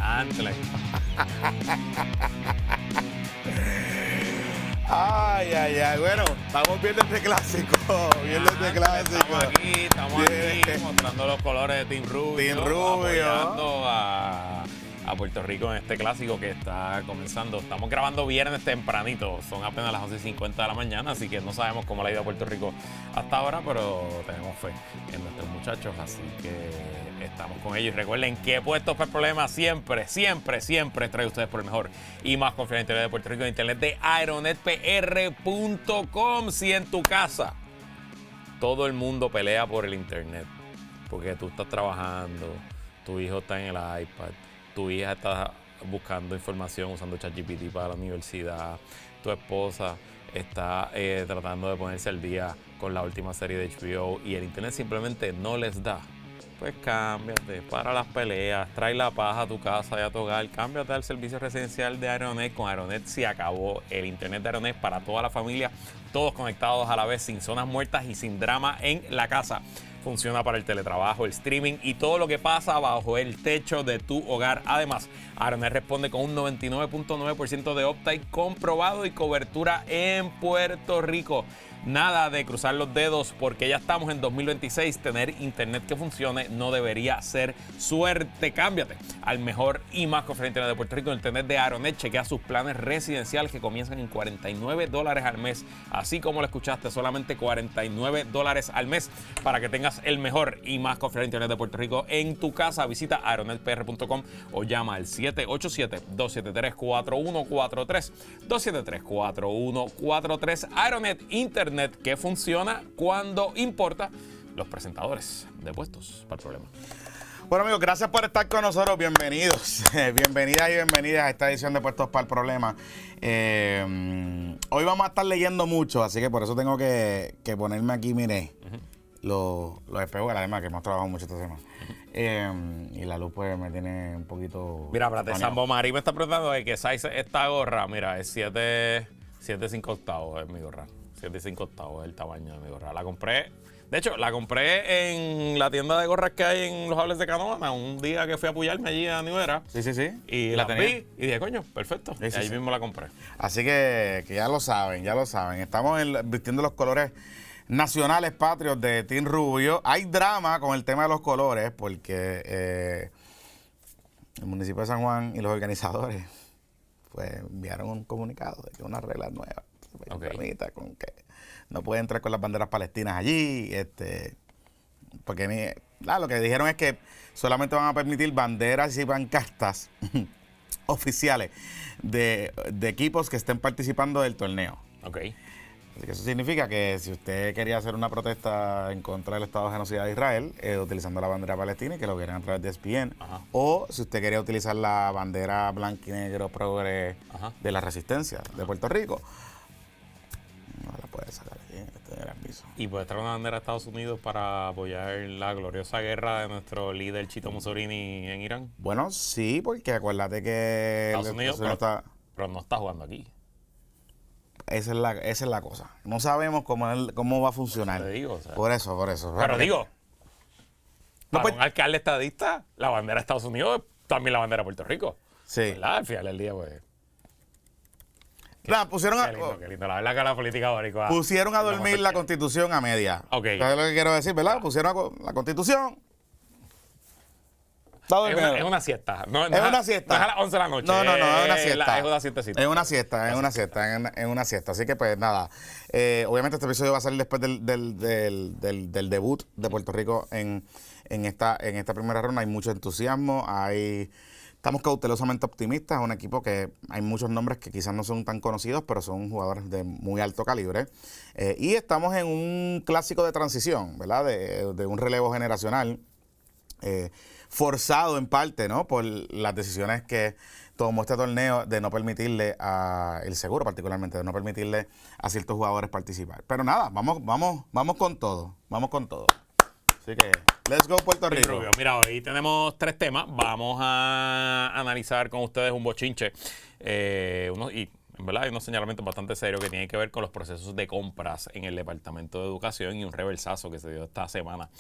Antle. Ay, ay, ay. Bueno, estamos viendo este clásico. Viendo este clásico. Estamos aquí mostrando los colores de Team Rubio. Team Rubio. Apoyando a Puerto Rico en este clásico que está comenzando. Estamos grabando viernes tempranito. Son apenas las 11:50 de la mañana, así que no sabemos cómo le ha ido a Puerto Rico hasta ahora, pero tenemos fe en nuestros muchachos, así que estamos con ellos. Y recuerden que Puestos para el Problema siempre trae ustedes por el mejor y más confiable internet de Puerto Rico en internet de aeronetpr.com. Si en tu casa todo el mundo pelea por el internet, porque tú estás trabajando, tu hijo está en el iPad, tu hija está buscando información usando ChatGPT para la universidad, tu esposa está tratando de ponerse al día con la última serie de HBO y el internet simplemente no les da, pues cámbiate, para las peleas, trae la paz a tu casa y a tu hogar, cámbiate al servicio residencial de Aeronet. Con Aeronet se acabó el internet de Aeronet para toda la familia, todos conectados a la vez, sin zonas muertas y sin drama en la casa. Funciona para el teletrabajo, el streaming y todo lo que pasa bajo el techo de tu hogar. Además, Aeronet responde con un 99.9% de uptime comprobado y cobertura en Puerto Rico. Nada de cruzar los dedos porque ya estamos en 2026. Tener internet que funcione no debería ser suerte. Cámbiate al mejor y más confiable internet de Puerto Rico, el internet de Aeronet. Chequea sus planes residenciales que comienzan en $49 al mes. Así como lo escuchaste, solamente $49 al mes para que tengas el mejor y más confiable internet de Puerto Rico en tu casa. Visita aeronetpr.com o llama al 787-273-4143. 273-4143. Aeronet, internet que funciona cuando importa. Los presentadores de Puestos para el Problema. Bueno, amigos, gracias por estar con nosotros. Bienvenidos. Bienvenidas y bienvenidas a esta edición de Puestos para el Problema. Hoy vamos a estar leyendo mucho, así que por eso tengo que ponerme aquí, mire, los espejos, además que hemos trabajado mucho esta semana. Y la luz pues me tiene un poquito... Mira, espérate, Sambo Marí me está preguntando de que size esta gorra. Mira, es 7.5 octavos es mi gorra. 7.5 octavos es el tamaño de mi gorra. La compré, de hecho, la compré en la tienda de gorras que hay en los Hables de Canóvana un día que fui a apoyarme allí a New Era. Sí. Y la vi y dije, coño, perfecto. Sí, y ahí sí. mismo la compré. Así que ya lo saben, ya lo saben. Estamos vistiendo los colores nacionales patrios de Team Rubio. Hay drama con el tema de los colores porque el municipio de San Juan y los organizadores pues enviaron un comunicado de que unas reglas nuevas permita con que no pueden entrar con las banderas palestinas allí, porque lo que dijeron es que solamente van a permitir banderas y pancartas oficiales de equipos que estén participando del torneo. Ok. Así que eso significa que si usted quería hacer una protesta en contra del Estado de Genocidio de Israel, utilizando la bandera palestina y que lo vieran a través de ESPN, o si usted quería utilizar la bandera blanco y negro progre de la resistencia de Puerto Rico, no la puede sacar aquí en este gran piso. Y puede traer una bandera a Estados Unidos para apoyar la gloriosa guerra de nuestro líder Chito Mussolini en Irán. Bueno, sí, porque acuérdate que Estados Unidos, pero no está jugando aquí. Esa es la cosa. No sabemos cómo va a funcionar. Te digo, o sea, por eso. Pero digo, No, para pues, un alcalde estadista, la bandera de Estados Unidos es también la bandera de Puerto Rico. sí. ¿Verdad? Al final del día, pues. Pusieron Qué lindo. La verdad que la política boricua. Pusieron a dormir la Constitución a media. Ok. ¿Sabes lo que quiero decir, verdad? Pusieron la Constitución. Es una siesta. No, Es una siesta. No es a las 11 de la noche. No, es una siesta. Es una siestecita. Es una siesta. Así que, pues, nada. Obviamente, este episodio va a salir después del debut de Puerto Rico en esta primera ronda. Hay mucho entusiasmo. Estamos cautelosamente optimistas. Es un equipo que hay muchos nombres que quizás no son tan conocidos, pero son jugadores de muy alto calibre. Y estamos en un clásico de transición, ¿verdad? De un relevo generacional. Forzado en parte, ¿no? Por las decisiones que tomó este torneo de no permitirle el seguro, particularmente, de no permitirle a ciertos jugadores participar. Pero nada, vamos con todo. Vamos con todo. Así que, let's go Puerto Rico. Rubio, mira, hoy tenemos 3 temas. Vamos a analizar con ustedes un bochinche. En verdad hay unos señalamientos bastante serios que tienen que ver con los procesos de compras en el Departamento de Educación y un reversazo que se dio esta semana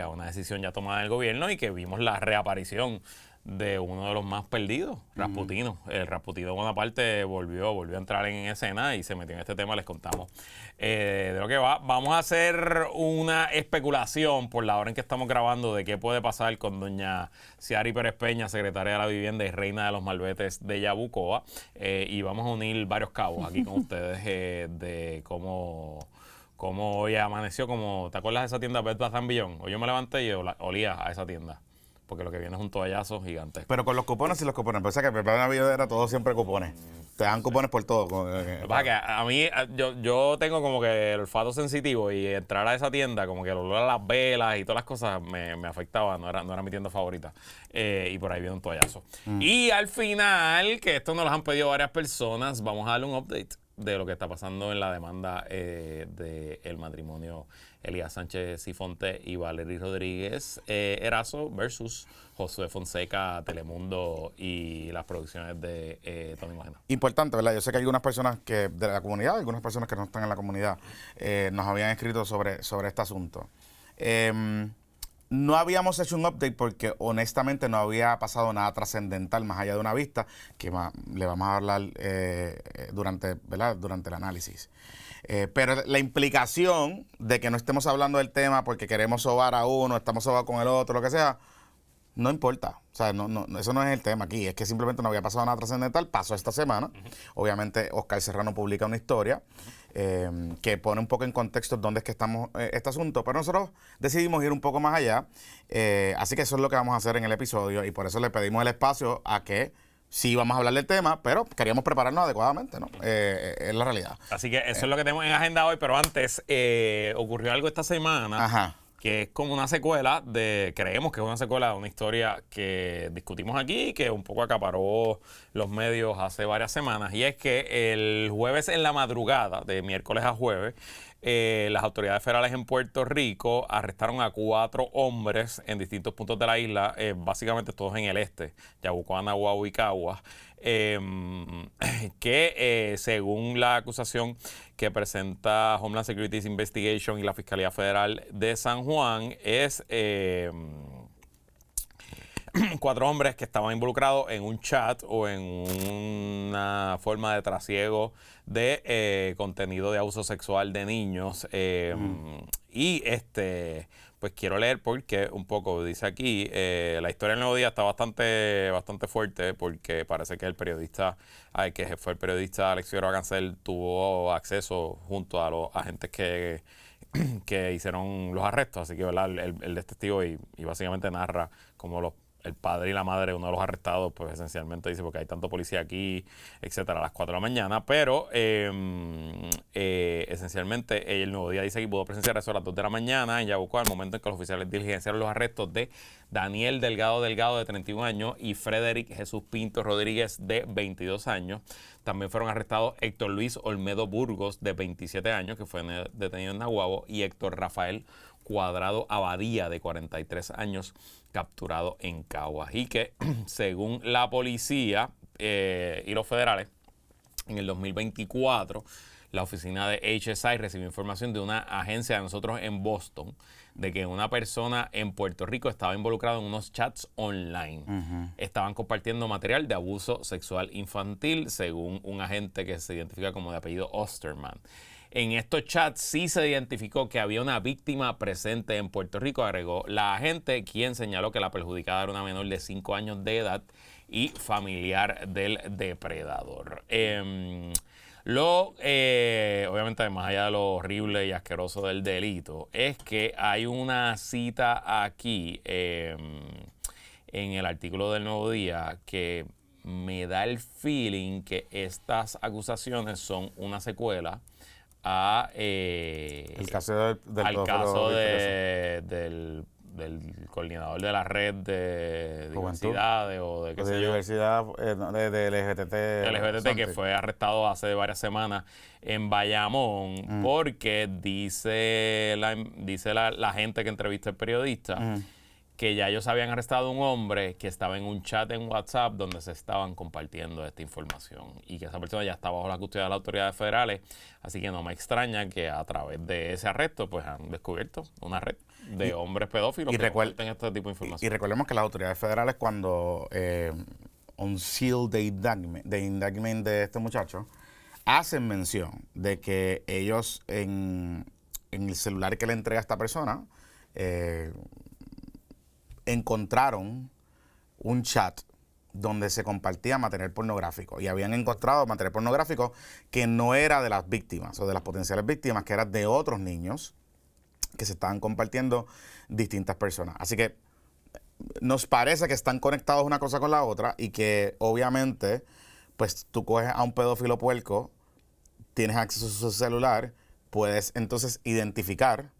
a una decisión ya tomada del gobierno y que vimos la reaparición de uno de los más perdidos, Rasputino. El Rasputino Bonaparte volvió a entrar en escena y se metió en este tema, les contamos. De lo que vamos a hacer una especulación por la hora en que estamos grabando de qué puede pasar con doña Ciari Pérez Peña, secretaria de la Vivienda y reina de los malbetes de Yabucoa. Y vamos a unir varios cabos aquí con ustedes de cómo hoy amaneció. ¿Te acuerdas de esa tienda Bed Bath & Beyond? Hoy yo me levanté y olía a esa tienda. Porque lo que viene es un toallazo gigante. Pero con los cupones y los cupones. Pensé que el plan de Navidad era todo siempre cupones. Te dan cupones por todo. Lo que pasa es que a mí, yo tengo como que el olfato sensitivo y entrar a esa tienda, como que el olor a las velas y todas las cosas me afectaba. No era mi tienda favorita. Y por ahí viene un toallazo. Y al final, que esto nos lo han pedido varias personas, vamos a darle un update de lo que está pasando en la demanda del matrimonio Elías Sánchez Sifonte y Valery Rodríguez Erazo versus Josué Fonseca, Telemundo y las producciones de Tony Magna. Importante, ¿verdad? Yo sé que hay algunas personas que de la comunidad, algunas personas que no están en la comunidad, nos habían escrito sobre este asunto. No habíamos hecho un update porque honestamente no había pasado nada trascendental más allá de una vista que le vamos a hablar durante el análisis. Pero la implicación de que no estemos hablando del tema porque queremos sobar a uno, estamos sobados con el otro, lo que sea, no importa. O sea, eso no es el tema aquí. Es que simplemente no había pasado nada trascendental. Pasó esta semana. Obviamente, Oscar Serrano publica una historia que pone un poco en contexto dónde es que estamos este asunto. Pero nosotros decidimos ir un poco más allá. Así que eso es lo que vamos a hacer en el episodio. Y por eso le pedimos el espacio a que sí vamos a hablar del tema, pero queríamos prepararnos adecuadamente, ¿no? Es la realidad. Así que eso es lo que tenemos en agenda hoy. Pero antes, ocurrió algo esta semana. Ajá. Que es como una secuela creemos que es una secuela de una historia que discutimos aquí, que un poco acaparó los medios hace varias semanas, y es que el jueves en la madrugada, de miércoles a jueves, las autoridades federales en Puerto Rico arrestaron a 4 hombres en distintos puntos de la isla, básicamente todos en el este, Yabucoa, Nahuatl y Caguas, que según la acusación que presenta Homeland Security Investigation y la Fiscalía Federal de San Juan, es 4 hombres que estaban involucrados en un chat o en una forma de trasiego de contenido de abuso sexual de niños. Y pues quiero leer porque un poco dice aquí, la historia del Nuevo Día está bastante fuerte porque parece que el periodista, que fue el periodista Alex Figueroa Cancel, tuvo acceso junto a los agentes que hicieron los arrestos. Así que, ¿verdad? El detective y básicamente narra cómo el padre y la madre de uno de los arrestados, pues esencialmente dice, porque hay tanto policía aquí, etcétera, a las 4 de la mañana, pero esencialmente el Nuevo Día dice que pudo presenciar eso a las 2 de la mañana en Yabucoa, al momento en que los oficiales diligenciaron los arrestos de Daniel Delgado, de 31 años, y Frederick Jesús Pinto Rodríguez, de 22 años. También fueron arrestados Héctor Luis Olmedo Burgos, de 27 años, que fue detenido en Nahuabo, y Héctor Rafael Cuadrado Abadía, de 43 años, capturado en Caguas. Y que, según la policía y los federales, en el 2024, la oficina de HSI recibió información de una agencia de nosotros en Boston de que una persona en Puerto Rico estaba involucrada en unos chats online. Estaban compartiendo material de abuso sexual infantil, según un agente que se identifica como de apellido Osterman. En estos chats sí se identificó que había una víctima presente en Puerto Rico, agregó la agente, quien señaló que la perjudicada era una menor de 5 años de edad y familiar del depredador. Obviamente, más allá de lo horrible y asqueroso del delito, es que hay una cita aquí en el artículo del Nuevo Día que me da el feeling que estas acusaciones son una secuela el caso al caso del coordinador de la red de diversidades o de qué sé yo. Diversidad de LGBT. Que fue arrestado hace varias semanas en Bayamón porque dice la gente que entrevista al periodista que ya ellos habían arrestado a un hombre que estaba en un chat en WhatsApp donde se estaban compartiendo esta información y que esa persona ya está bajo la custodia de las autoridades federales, así que no me extraña que a través de ese arresto pues han descubierto una red de hombres pedófilos que comparten este tipo de información. Y recordemos que las autoridades federales, cuando unseal the indictment de este muchacho, hacen mención de que ellos en el celular que le entrega a esta persona encontraron un chat donde se compartía material pornográfico y habían encontrado material pornográfico que no era de las víctimas o de las potenciales víctimas, que era de otros niños que se estaban compartiendo distintas personas. Así que nos parece que están conectados una cosa con la otra y que obviamente pues tú coges a un pedófilo puerco, tienes acceso a su celular, puedes entonces identificar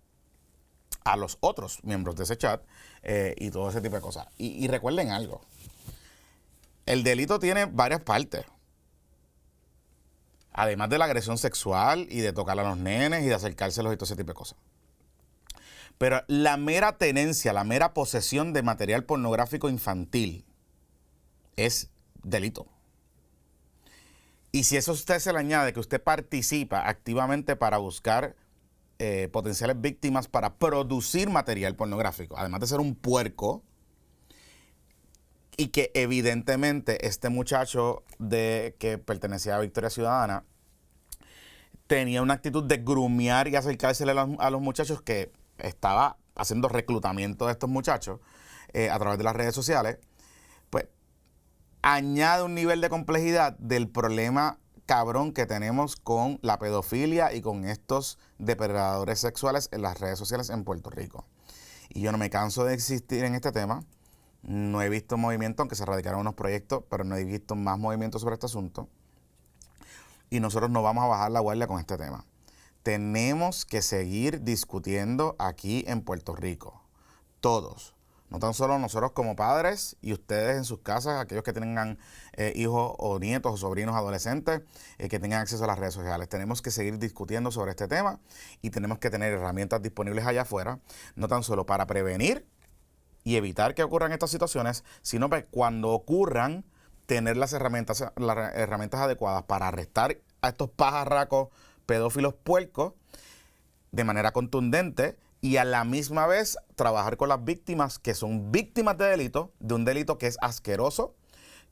a los otros miembros de ese chat y todo ese tipo de cosas. Y recuerden algo, el delito tiene varias partes. Además de la agresión sexual y de tocar a los nenes y de acercárselos y todo ese tipo de cosas. Pero la mera tenencia, la mera posesión de material pornográfico infantil es delito. Y si eso a usted se le añade que usted participa activamente para buscar potenciales víctimas para producir material pornográfico, además de ser un puerco, y que evidentemente este muchacho que pertenecía a Victoria Ciudadana tenía una actitud de grumear y acercársele a los muchachos, que estaba haciendo reclutamiento de estos muchachos a través de las redes sociales, pues añade un nivel de complejidad del problema cabrón que tenemos con la pedofilia y con estos depredadores sexuales en las redes sociales en Puerto Rico. Y yo no me canso de insistir en este tema. No he visto movimiento, aunque se radicaron unos proyectos, pero no he visto más movimiento sobre este asunto. Y nosotros no vamos a bajar la guardia con este tema. Tenemos que seguir discutiendo aquí en Puerto Rico. Todos. No tan solo nosotros como padres y ustedes en sus casas, aquellos que tengan hijos o nietos o sobrinos adolescentes que tengan acceso a las redes sociales. Tenemos que seguir discutiendo sobre este tema y tenemos que tener herramientas disponibles allá afuera, no tan solo para prevenir y evitar que ocurran estas situaciones, sino que cuando ocurran, tener las herramientas adecuadas para arrestar a estos pajarracos pedófilos puercos de manera contundente y a la misma vez trabajar con las víctimas que son víctimas de delito, de un delito que es asqueroso,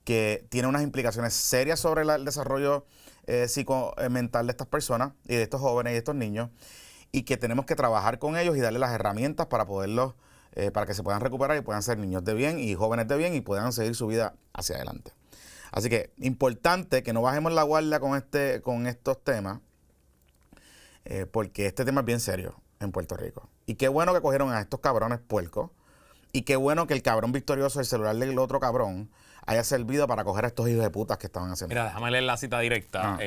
que tiene unas implicaciones serias sobre el desarrollo psicomental de estas personas y de estos jóvenes y de estos niños, y que tenemos que trabajar con ellos y darles las herramientas para poderlos para que se puedan recuperar y puedan ser niños de bien y jóvenes de bien y puedan seguir su vida hacia adelante. Así que importante que no bajemos la guardia con estos temas, porque este tema es bien serio en Puerto Rico. Y qué bueno que cogieron a estos cabrones puercos, y qué bueno que el cabrón victorioso, el celular del otro cabrón, haya servido para coger a estos hijos de putas que estaban haciendo. Mira, déjame leer la cita directa.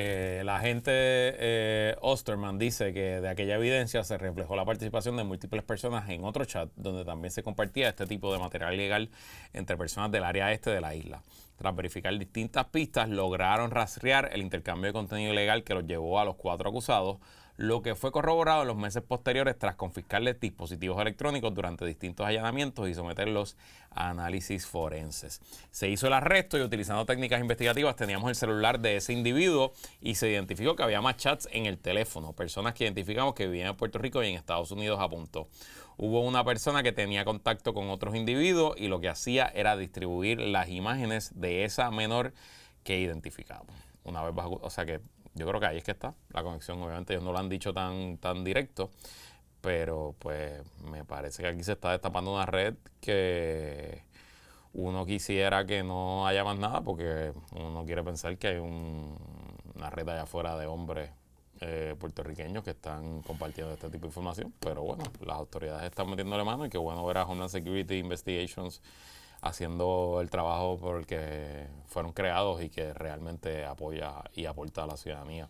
La agente Osterman dice que de aquella evidencia se reflejó la participación de múltiples personas en otro chat donde también se compartía este tipo de material ilegal entre personas del área este de la isla. Tras verificar distintas pistas, lograron rastrear el intercambio de contenido ilegal que los llevó a los 4 acusados, lo que fue corroborado en los meses posteriores tras confiscarles dispositivos electrónicos durante distintos allanamientos y someterlos a análisis forenses. Se hizo el arresto y, utilizando técnicas investigativas, teníamos el celular de ese individuo y se identificó que había más chats en el teléfono, personas que identificamos que vivían en Puerto Rico y en Estados Unidos, apuntó. Hubo una persona que tenía contacto con otros individuos y lo que hacía era distribuir las imágenes de esa menor que identificamos. Una vez bajo, o sea que yo creo que ahí es que está la conexión. Obviamente ellos no lo han dicho tan directo, pero pues me parece que aquí se está destapando una red que uno quisiera que no haya más nada, porque uno quiere pensar que hay una red allá afuera de hombres puertorriqueños que están compartiendo este tipo de información. Pero bueno, las autoridades están metiéndole mano y qué bueno ver a Homeland Security Investigations haciendo el trabajo por el que fueron creados y que realmente apoya y aporta a la ciudadanía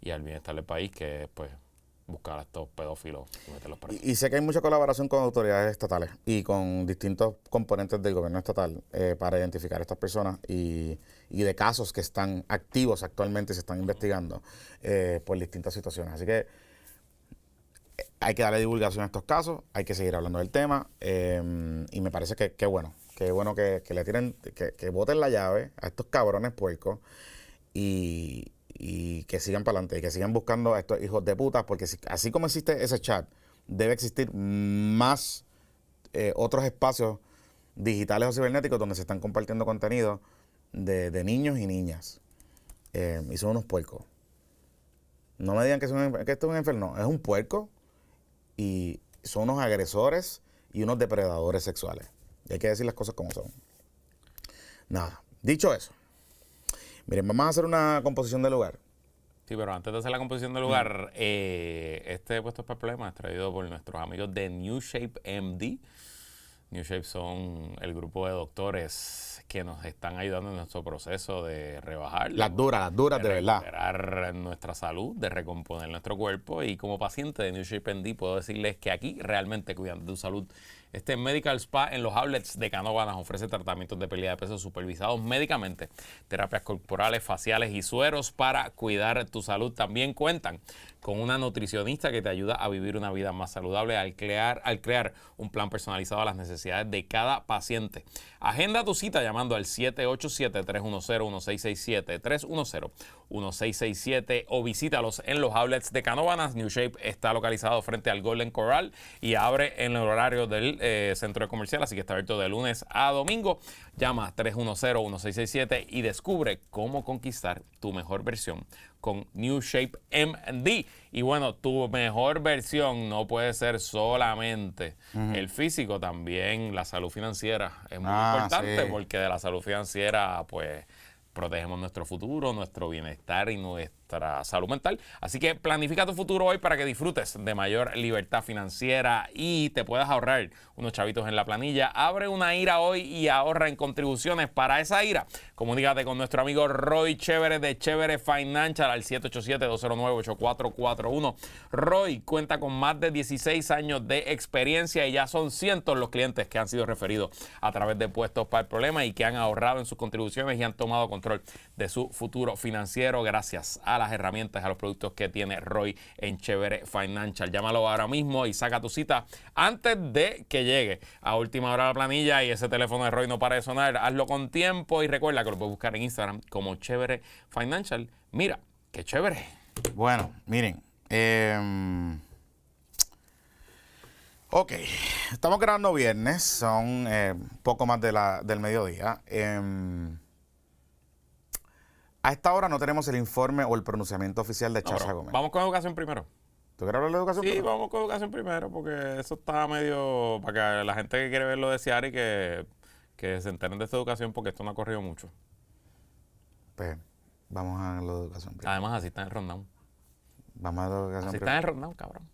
y al bienestar del país, que es pues buscar a estos pedófilos y meterlos presos. Y sé que hay mucha colaboración con autoridades estatales y con distintos componentes del gobierno estatal para identificar a estas personas y de casos que están activos actualmente y se están investigando por distintas situaciones. Así que hay que darle divulgación a estos casos, hay que seguir hablando del tema y me parece que bueno. Qué bueno que le tiren, que boten la llave a estos cabrones puercos y que sigan para adelante y que sigan buscando a estos hijos de puta, porque así como existe ese chat debe existir más otros espacios digitales o cibernéticos donde se están compartiendo contenido de niños y niñas. Y son unos puercos. No me digan que esto es un enfermo. No, es un puerco y son unos agresores y unos depredadores sexuales. Y hay que decir las cosas como son. Nada, dicho eso, miren, vamos a hacer una composición de lugar. Sí, pero antes de hacer la composición del lugar, este puesto para problemas es traído por nuestros amigos de New Shape MD. New Shape son el grupo de doctores que nos están ayudando en nuestro proceso de rebajar. Las duras de verdad. De recuperar nuestra salud, de recomponer nuestro cuerpo. Y como paciente de New Shape MD puedo decirles que aquí realmente cuidan de tu salud. Este Medical Spa en los outlets de Canóvanas ofrece tratamientos de pérdida de peso supervisados médicamente, terapias corporales, faciales y sueros para cuidar tu salud. También cuentan con una nutricionista que te ayuda a vivir una vida más saludable al crear un plan personalizado a las necesidades de cada paciente. Agenda tu cita llamando al 787-310-1667, 310-1667 o visítalos en los outlets de Canóvanas. New Shape está localizado frente al Golden Corral y abre en el horario del centro comercial, así que está abierto de lunes a domingo. Llama 310-1667 y descubre cómo conquistar tu mejor versión con New Shape MD. Y bueno, tu mejor versión no puede ser solamente el físico, también la salud financiera es muy importante, sí. porque de la salud financiera pues protegemos nuestro futuro, nuestro bienestar y nuestra salud mental. Así que planifica tu futuro hoy para que disfrutes de mayor libertad financiera y te puedas ahorrar unos chavitos en la planilla. Abre una IRA hoy y ahorra en contribuciones para esa IRA. Comunícate con nuestro amigo Roy Chévere de Chévere Financial al 787-209-8441. Roy cuenta con más de 16 años de experiencia y ya son cientos los clientes que han sido referidos a través de puestos para el problema y que han ahorrado en sus contribuciones y han tomado control de su futuro financiero gracias a las herramientas, a los productos que tiene Roy en Chévere Financial. Llámalo ahora mismo y saca tu cita antes de que llegue a última hora la planilla y ese teléfono de Roy no para de sonar. Hazlo con tiempo y recuerda que lo puedes buscar en Instagram como Chévere Financial. Mira, qué chévere. Bueno, miren. Ok, estamos grabando viernes, son poco más del mediodía. A esta hora no tenemos el informe o el pronunciamiento oficial de Chacha Gómez. Vamos con educación primero. ¿Tú quieres hablar de educación Sí, primero? vamos con educación primero, porque eso está medio... Para que la gente que quiere verlo desear y que se enteren de esta educación, porque esto no ha corrido mucho. Pues vamos a la educación primero. Además, así está en el rundown. Vamos a la educación Así está primero. en el rundown, cabrón.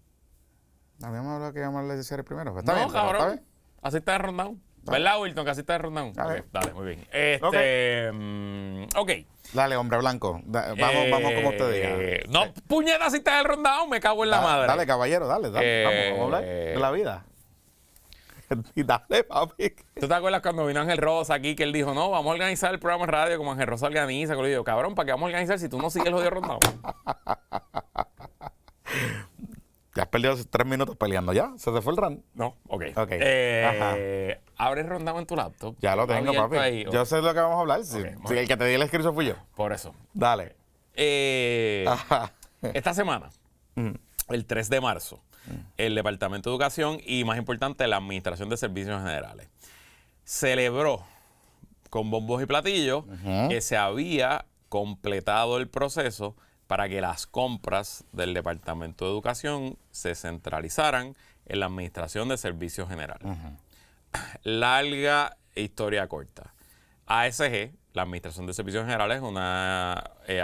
Habíamos hablado que íbamos a hablar de cierre primero. Pues está No, bien, cabrón. ¿está bien? Así está en el rundown. ¿Verdad, Wilton? Que así está en el rundown. Está bien. Dale, muy bien. Ok. Dale, hombre blanco. Vamos como usted diga. No, puñeta, así está en el rundown. Me cago en la madre. Dale, caballero, dale. Vamos a hablar de la vida. Y dale, papi. ¿Tú te acuerdas cuando vino Ángel Rosa aquí que él dijo, no, vamos a organizar el programa de radio como Ángel Rosa organiza? Que le digo, cabrón, ¿para qué vamos a organizar si tú no sigues el jodido rundown? Ya has perdido 3 minutos peleando. ¿Ya? ¿Se te fue el run? No, ok. Ok. Abre el rundown en tu laptop. Ya lo tengo, Abierto papi. ahí. Yo sé de lo que vamos a hablar. Sí, Ok, sí, el que te di el escrito fui yo. Por eso. Dale. Ajá. Esta semana, el 3 de marzo, el Departamento de Educación y, más importante, la Administración de Servicios Generales celebró con bombos y platillos que se había completado el proceso para que las compras del Departamento de Educación se centralizaran en la Administración de Servicios Generales. Larga historia corta. ASG, la Administración de Servicios Generales, es una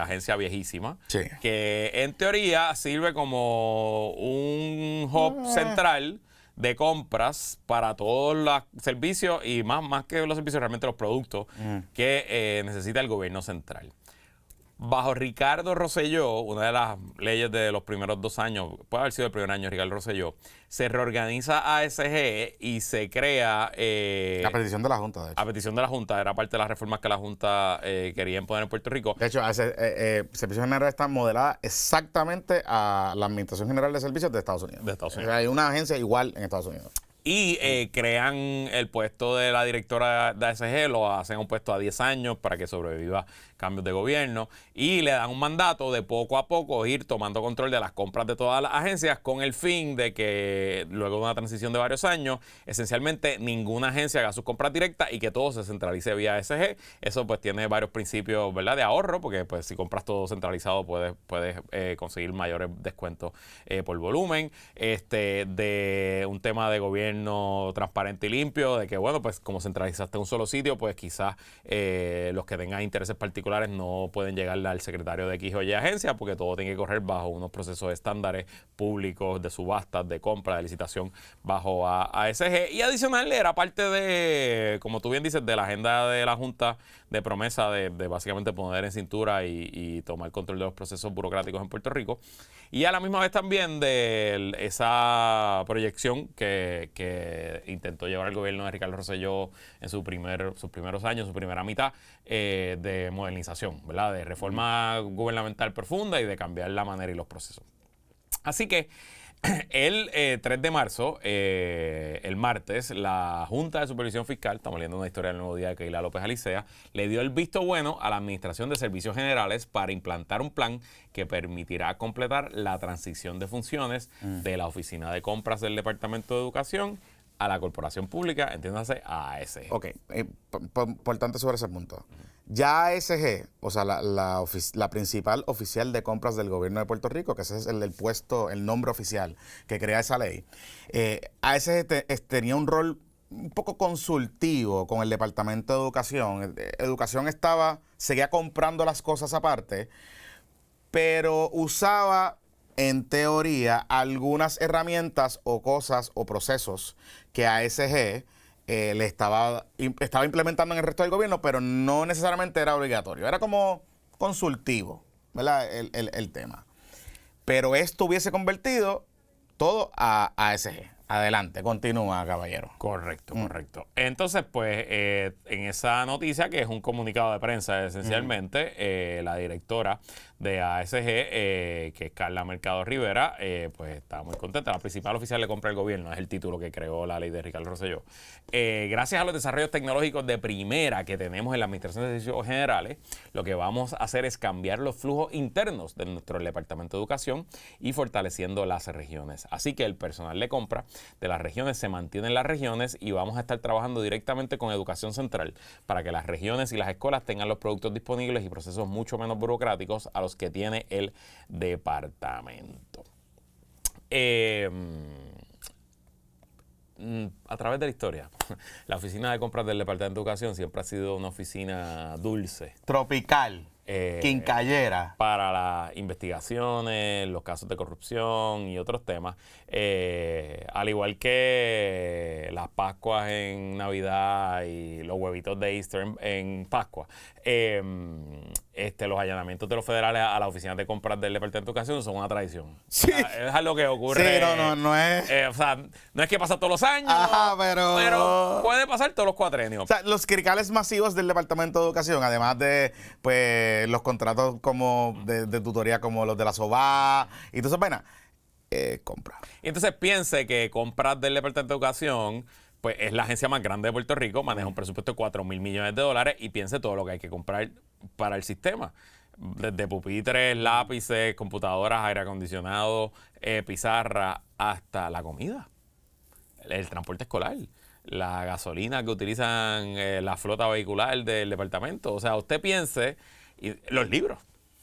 agencia viejísima Sí. que en teoría sirve como un hub central de compras para todos los servicios y más que los servicios, realmente los productos que necesita el gobierno central. Bajo Ricardo Rosselló, una de las leyes de los primeros 2 años, puede haber sido el primer año, Ricardo Rosselló, se reorganiza ASG y se crea... A petición de la Junta, de hecho. A petición de la Junta, era parte de las reformas que la Junta quería imponer en Puerto Rico. De hecho, Servicios Generales está modelada exactamente a la Administración General de Servicios de Estados Unidos. De Estados O Unidos. sea, hay una agencia igual en Estados Unidos. Y crean el puesto de la directora de ASG, lo hacen un puesto a 10 años para que sobreviva cambios de gobierno y le dan un mandato de poco a poco ir tomando control de las compras de todas las agencias con el fin de que luego de una transición de varios años, esencialmente ninguna agencia haga sus compras directas y que todo se centralice vía ASG. Eso pues tiene varios principios, ¿verdad?, de ahorro, porque pues si compras todo centralizado puedes conseguir mayores descuentos por volumen. De un tema de gobierno transparente y limpio, de que bueno, pues como centralizaste un solo sitio, pues quizás los que tengan intereses particulares no pueden llegar al secretario de X o Y agencia, porque todo tiene que correr bajo unos procesos estándares públicos de subastas, de compra, de licitación bajo ASG. Y adicional era parte de, como tú bien dices, de la agenda de la Junta de promesa de básicamente poner en cintura y tomar control de los procesos burocráticos en Puerto Rico. Y a la misma vez también de esa proyección que intentó llevar el gobierno de Ricardo Rosselló en sus primeros años, su primera mitad, de modernización, ¿verdad?, de reforma gubernamental profunda y de cambiar la manera y los procesos. Así que el 3 de marzo, el martes, la Junta de Supervisión Fiscal, estamos leyendo una historia del Nuevo Día de Keila López Alicea, le dio el visto bueno a la Administración de Servicios Generales para implantar un plan que permitirá completar la transición de funciones de la Oficina de Compras del Departamento de Educación a la Corporación Pública, entiéndase, a ASG. Ok, importante sobre ese punto. Ya ASG, o sea, la principal oficial de compras del gobierno de Puerto Rico, que ese es el puesto, el nombre oficial que crea esa ley, ASG tenía un rol un poco consultivo con el Departamento de Educación. Educación seguía comprando las cosas aparte, pero usaba, en teoría, algunas herramientas o cosas o procesos que ASG le estaba implementando en el resto del gobierno, pero no necesariamente era obligatorio. Era como consultivo, ¿verdad?, el tema. Pero esto hubiese convertido todo a ASG. Adelante, continúa, caballero. Correcto, correcto. Entonces, pues, en esa noticia, que es un comunicado de prensa esencialmente, la directora de ASG, que es Carla Mercado Rivera, pues está muy contenta. La principal oficial de compra del gobierno es el título que creó la ley de Ricardo Rosselló. Gracias a los desarrollos tecnológicos de primera que tenemos en la Administración de Servicios Generales, lo que vamos a hacer es cambiar los flujos internos de nuestro Departamento de Educación y fortaleciendo las regiones. Así que el personal de compra de las regiones se mantiene en las regiones y vamos a estar trabajando directamente con Educación Central para que las regiones y las escuelas tengan los productos disponibles y procesos mucho menos burocráticos a los que tiene el departamento. A través de la historia, la oficina de compras del Departamento de Educación siempre ha sido una oficina dulce. Tropical. Quincallera. Para las investigaciones, los casos de corrupción y otros temas. Al igual que las Pascuas en Navidad y los huevitos de Easter en Pascua. Los allanamientos de los federales a la oficina de compras del Departamento de Educación son una tradición. Sí. Es algo que ocurre. Sí, no es. O sea, no es que pasa todos los años. Ajá, pero puede pasar todos los cuatrenios. O sea, los cricales masivos del Departamento de Educación, además de pues los contratos como de tutoría como los de la SOBA y todo eso, pena, compra. Y entonces piense que compras del Departamento de Educación, pues es la agencia más grande de Puerto Rico, maneja un presupuesto de 4,000 millones de dólares y piense todo lo que hay que comprar para el sistema. Desde pupitres, lápices, computadoras, aire acondicionado, pizarra, hasta la comida, el transporte escolar, la gasolina que utilizan la flota vehicular del departamento. O sea, usted piense, y los libros.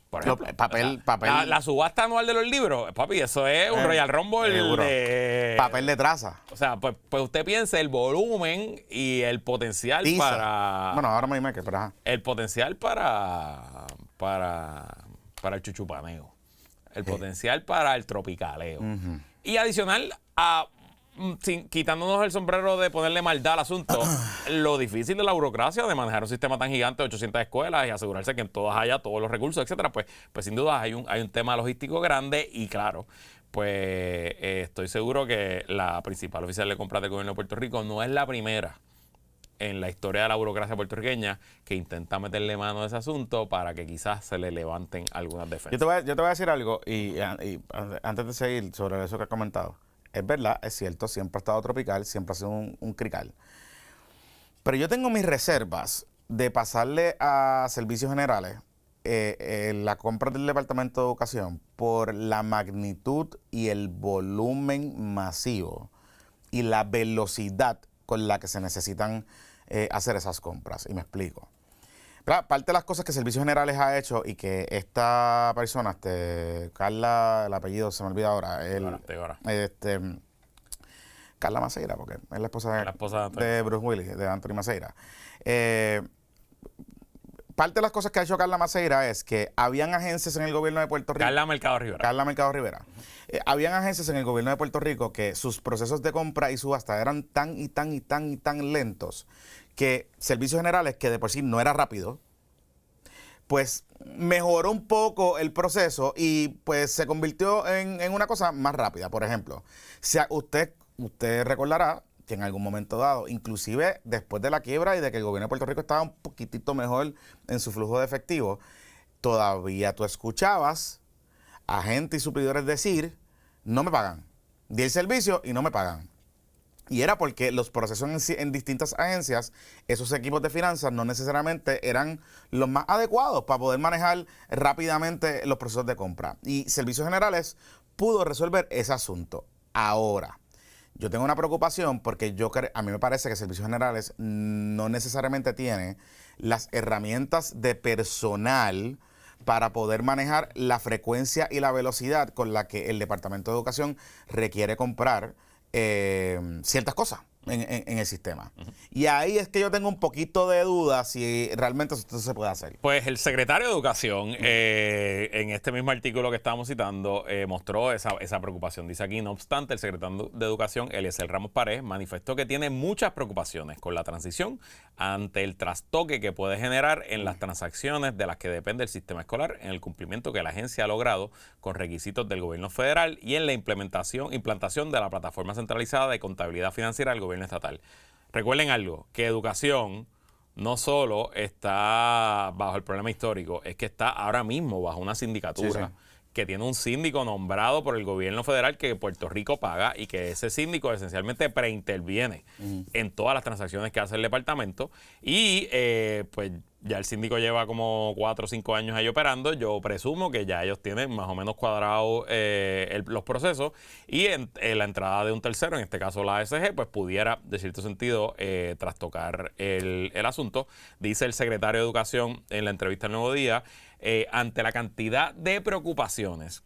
Por ejemplo, papel. La subasta anual de los libros, papi, eso es un Royal Rumble de papel de traza. O sea, pues usted piense el volumen y el potencial Tiza. para... Bueno, ahora me que, pero ajá. El potencial para el chuchupaneo. El potencial para el tropicaleo. Y adicional a... quitándonos el sombrero de ponerle maldad al asunto, lo difícil de la burocracia de manejar un sistema tan gigante de 800 escuelas y asegurarse que en todas haya todos los recursos, etcétera, pues sin duda hay un tema logístico grande y claro, pues estoy seguro que la principal oficial de compras del gobierno de Puerto Rico no es la primera en la historia de la burocracia puertorriqueña que intenta meterle mano a ese asunto para que quizás se le levanten algunas defensas. Yo te voy a decir algo y antes de seguir sobre eso que has comentado. es verdad, es cierto, siempre ha estado tropical, siempre ha sido un crical. Pero yo tengo mis reservas de pasarle a servicios generales la compra del Departamento de Educación por la magnitud y el volumen masivo y la velocidad con la que se necesitan hacer esas compras. Y me explico. Parte de las cosas que Servicios Generales ha hecho y que esta persona, Carla, el apellido se me olvida ahora, Carla Maceira, porque es la esposa de Bruce Willis, de Anthony Maceira. Parte de las cosas que ha hecho Carla Maceira es que habían agencias en el gobierno de Puerto Rico. Carla Mercado Rivera. Habían agencias en el gobierno de Puerto Rico que sus procesos de compra y subasta eran tan lentos que Servicios Generales, que de por sí no era rápido, pues mejoró un poco el proceso y pues se convirtió en una cosa más rápida. Por ejemplo, si usted recordará que en algún momento dado, inclusive después de la quiebra y de que el gobierno de Puerto Rico estaba un poquitito mejor en su flujo de efectivo, todavía tú escuchabas a gente y suplidores decir, no me pagan, di el servicio y no me pagan. Y era porque los procesos en distintas agencias, esos equipos de finanzas no necesariamente eran los más adecuados para poder manejar rápidamente los procesos de compra. Y Servicios Generales pudo resolver ese asunto. Ahora, yo tengo una preocupación porque a mí me parece que Servicios Generales no necesariamente tiene las herramientas de personal para poder manejar la frecuencia y la velocidad con la que el Departamento de Educación requiere comprar ciertas cosas en el sistema. Uh-huh. Y ahí es que yo tengo un poquito de duda si realmente esto se puede hacer. Pues el secretario de Educación, en este mismo artículo que estábamos citando, mostró esa preocupación. Dice aquí, no obstante, el secretario de Educación, Eliezer Ramos Paredes, manifestó que tiene muchas preocupaciones con la transición ante el trastoque que puede generar en las transacciones de las que depende el sistema escolar, en el cumplimiento que la agencia ha logrado con requisitos del gobierno federal y en la implantación de la plataforma centralizada de contabilidad financiera del gobierno estatal. Recuerden algo, que educación no solo está bajo el problema histórico, es que está ahora mismo bajo una sindicatura que tiene un síndico nombrado por el gobierno federal que Puerto Rico paga y que ese síndico esencialmente preinterviene en todas las transacciones que hace el departamento y pues ya el síndico lleva como 4 o 5 años ahí operando. Yo presumo que ya ellos tienen más o menos cuadrados los procesos y en la entrada de un tercero, en este caso la ASG, pues pudiera, de cierto sentido, trastocar el asunto. Dice el secretario de Educación en la entrevista al Nuevo Día, ante la cantidad de preocupaciones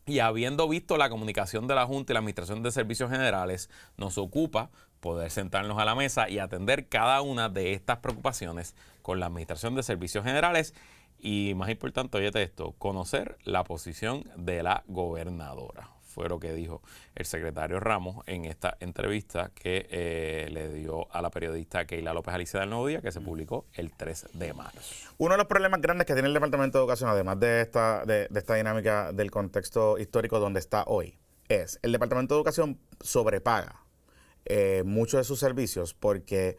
y habiendo visto la comunicación de la Junta y la Administración de Servicios Generales, nos ocupa poder sentarnos a la mesa y atender cada una de estas preocupaciones con la Administración de Servicios Generales y, más importante, oye esto, conocer la posición de la gobernadora. Fue lo que dijo el secretario Ramos en esta entrevista que le dio a la periodista Keila López Alicia del Nuevo Día, que se publicó el 3 de marzo. Uno de los problemas grandes que tiene el Departamento de Educación, además de esta dinámica del contexto histórico donde está hoy, es el Departamento de Educación sobrepaga muchos de sus servicios porque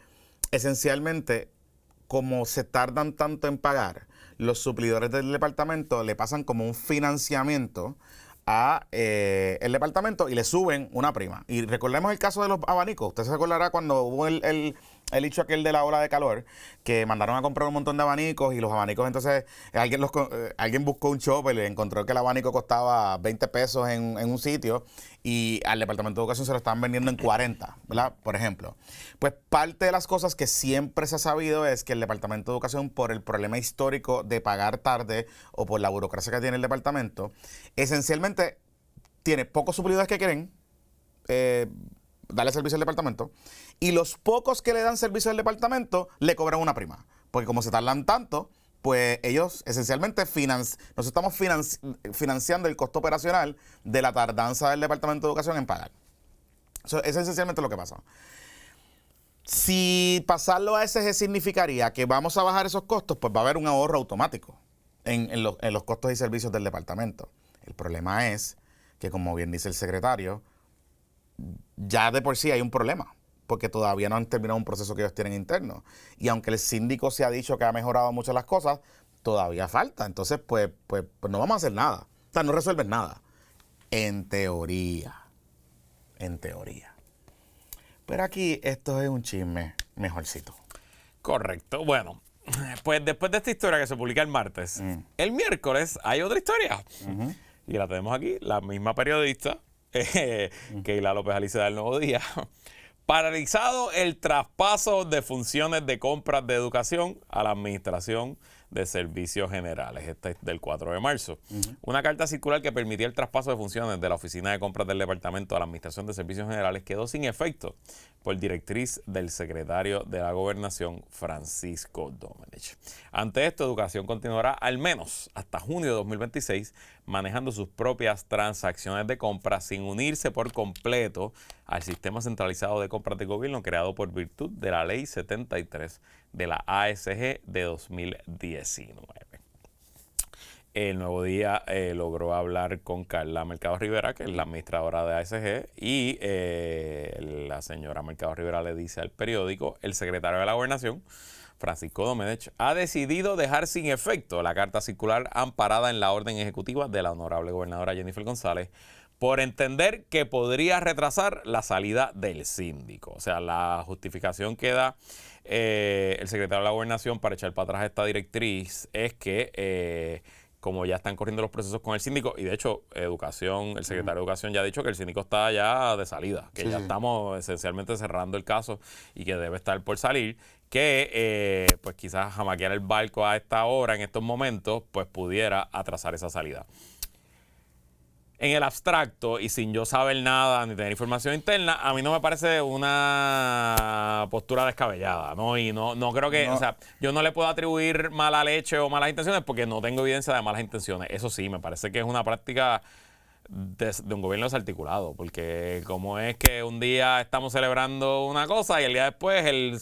esencialmente, como se tardan tanto en pagar, los suplidores del departamento le pasan como un financiamiento a el departamento y le suben una prima. Y recordemos el caso de los abanicos. Usted se recordará cuando hubo el hecho aquel de la ola de calor, que mandaron a comprar un montón de abanicos y los abanicos, entonces alguien buscó un shopper y encontró que el abanico costaba 20 pesos en un sitio y al Departamento de Educación se lo estaban vendiendo en 40, ¿verdad? Por ejemplo. Pues parte de las cosas que siempre se ha sabido es que el Departamento de Educación, por el problema histórico de pagar tarde o por la burocracia que tiene el departamento, esencialmente tiene pocos suplidores que quieren darle servicio al departamento y los pocos que le dan servicio al departamento le cobran una prima. Porque como se tardan tanto, pues ellos esencialmente nos estamos financiando el costo operacional de la tardanza del Departamento de Educación en pagar. Eso es esencialmente lo que pasa. Si pasarlo a SG significaría que vamos a bajar esos costos, pues va a haber un ahorro automático en los costos y servicios del departamento. El problema es que, como bien dice el secretario, ya de por sí hay un problema, porque todavía no han terminado un proceso que ellos tienen interno. Y aunque el síndico se ha dicho que ha mejorado mucho las cosas, todavía falta. Entonces, pues no vamos a hacer nada. O sea, no resuelven nada. En teoría. en teoría. Pero aquí esto es un chisme mejorcito. Correcto. Bueno, pues después de esta historia que se publica el martes, el miércoles hay otra historia. Y la tenemos aquí, la misma periodista, Keila López Alice del Nuevo Día. Paralizado el traspaso de funciones de compras de educación a la Administración de Servicios Generales. Esta es del 4 de marzo. Una carta circular que permitía el traspaso de funciones de la Oficina de Compras del Departamento a la Administración de Servicios Generales quedó sin efecto por directriz del secretario de la Gobernación, Francisco Domenech. Ante esto, Educación continuará al menos hasta junio de 2026 manejando sus propias transacciones de compra sin unirse por completo al sistema centralizado de compras de gobierno creado por virtud de la Ley 73 de la ASG de 2019. El Nuevo Día logró hablar con Carla Mercado Rivera, que es la administradora de ASG, y la señora Mercado Rivera le dice al periódico: el secretario de la Gobernación, Francisco Domenech, ha decidido dejar sin efecto la carta circular amparada en la orden ejecutiva de la honorable gobernadora Jennifer González por entender que podría retrasar la salida del síndico. O sea, la justificación que da el secretario de la Gobernación para echar para atrás esta directriz es que como ya están corriendo los procesos con el síndico, y de hecho el secretario de Educación ya ha dicho que el síndico está ya de salida, que ya estamos esencialmente cerrando el caso y que debe estar por salir, que pues quizás jamaquear el barco a esta hora, en estos momentos, pues pudiera atrasar esa salida. En el abstracto y sin yo saber nada ni tener información interna, a mí no me parece una postura descabellada, ¿no? Y no creo que, o sea, yo no le puedo atribuir mala leche o malas intenciones porque no tengo evidencia de malas intenciones. Eso sí, me parece que es una práctica de un gobierno desarticulado, porque como es que un día estamos celebrando una cosa y el día después el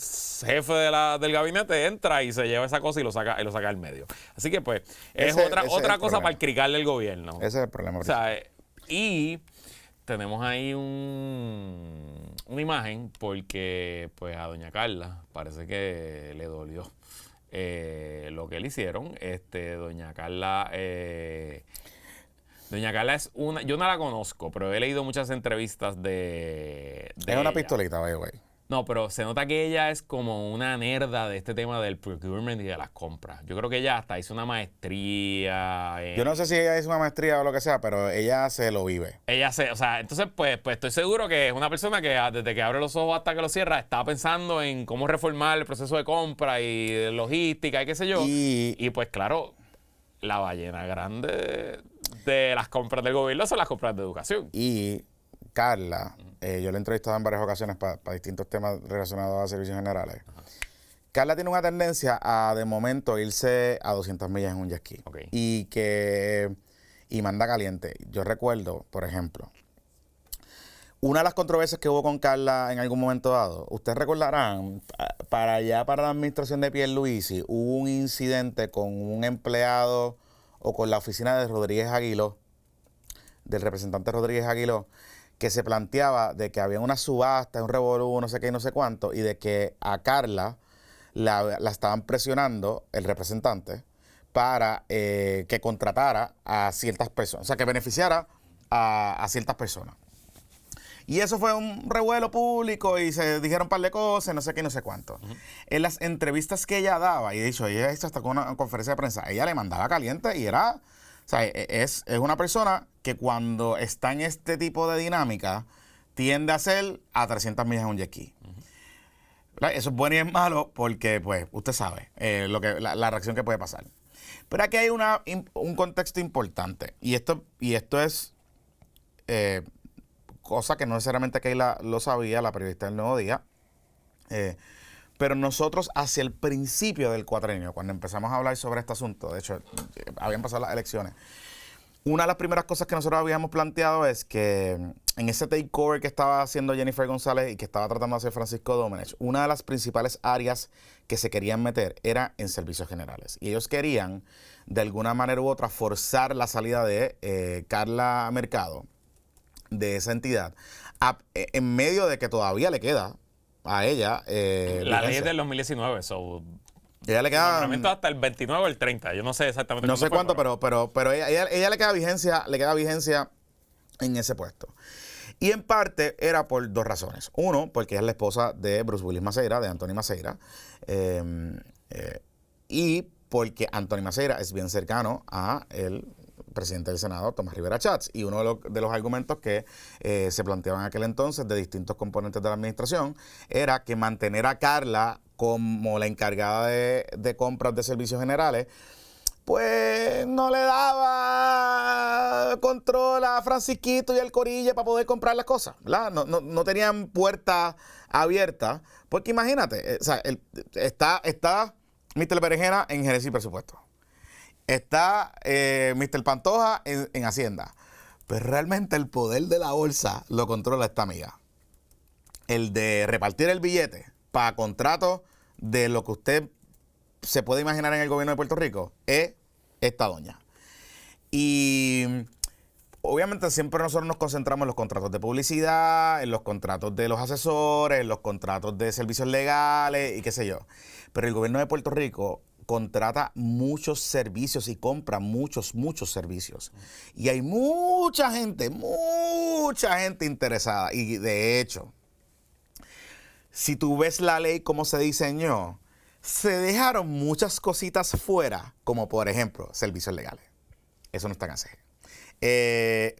jefe del gabinete entra y se lleva esa cosa y lo saca al medio. Así que pues es otra cosa para el cricarle el gobierno. Ese es el problema. O sea, y tenemos ahí una imagen porque pues a doña Carla parece que le dolió lo que le hicieron. Doña Carla es una, yo no la conozco, pero he leído muchas entrevistas de es una ella. pistolita, güey. No, pero se nota que ella es como una nerda de este tema del procurement y de las compras. Yo creo que ella hasta hizo una maestría. Yo no sé si ella hizo una maestría o lo que sea, pero ella se lo vive. O sea, entonces pues estoy seguro que es una persona que desde que abre los ojos hasta que los cierra está pensando en cómo reformar el proceso de compra y de logística y qué sé yo. Y pues claro, la ballena grande de las compras del gobierno son las compras de educación. Y Carla, yo la he entrevistado en varias ocasiones para distintos temas relacionados a servicios generales. Carla tiene una tendencia a, de momento, irse a 200 millas en un jet ski. Okay. Y manda caliente. Yo recuerdo, por ejemplo, una de las controversias que hubo con Carla en algún momento dado, ustedes recordarán, para la administración de Pierluisi, hubo un incidente con un empleado o con la oficina de Rodríguez Aguiló, del representante Rodríguez Aguiló, que se planteaba de que había una subasta, un revolú, no sé qué y no sé cuánto, y de que a Carla la estaban presionando, el representante, para que contratara a ciertas personas, o sea, que beneficiara a ciertas personas. Y eso fue un revuelo público y se dijeron un par de cosas, no sé qué, no sé cuánto. En las entrevistas que ella daba, y de hecho, ella hizo hasta con una conferencia de prensa, ella le mandaba caliente y era, o sea, es una persona que cuando está en este tipo de dinámica tiende a hacer a 300 millas en un jet ski. Eso es bueno y es malo porque, pues, usted sabe la reacción que puede pasar. Pero aquí hay un contexto importante y esto es cosa que no necesariamente Keila lo sabía, la periodista del Nuevo Día, pero nosotros hacia el principio del cuatrenio, cuando empezamos a hablar sobre este asunto, de hecho, habían pasado las elecciones, una de las primeras cosas que nosotros habíamos planteado es que en ese takeover que estaba haciendo Jennifer González y que estaba tratando de hacer Francisco Domenech, una de las principales áreas que se querían meter era en servicios generales. Y ellos querían, de alguna manera u otra, forzar la salida de Carla Mercado de esa entidad, en medio de que todavía le queda a ella la ley es del 2019, ella le queda hasta el 29 o el 30, yo no sé exactamente. No sé cuánto, pero ella le queda vigencia en ese puesto. Y en parte era por dos razones. Uno, porque es la esposa de Bruce Willis Maceira, de Anthony Maceira. Y porque Anthony Maceira es bien cercano a el presidente del Senado, Tomás Rivera Chats. Y uno de los argumentos que se planteaban en aquel entonces de distintos componentes de la administración era que mantener a Carla como la encargada de compras de servicios generales, pues no le daba control a Francisquito y al Corille para poder comprar las cosas, ¿verdad? No tenían puertas abiertas, porque imagínate, o sea, está Mr. Berenjena en Gerencia y Presupuesto. Está Mr. Pantoja en Hacienda. Pero realmente el poder de la bolsa lo controla esta amiga. El de repartir el billete para contratos de lo que usted se puede imaginar en el gobierno de Puerto Rico es esta doña. Y obviamente siempre nosotros nos concentramos en los contratos de publicidad, en los contratos de los asesores, en los contratos de servicios legales y qué sé yo. Pero el gobierno de Puerto Rico contrata muchos servicios y compra muchos servicios. Y hay mucha gente interesada. Y de hecho, si tú ves la ley como se diseñó, se dejaron muchas cositas fuera, como por ejemplo, servicios legales. Eso no está en ACG.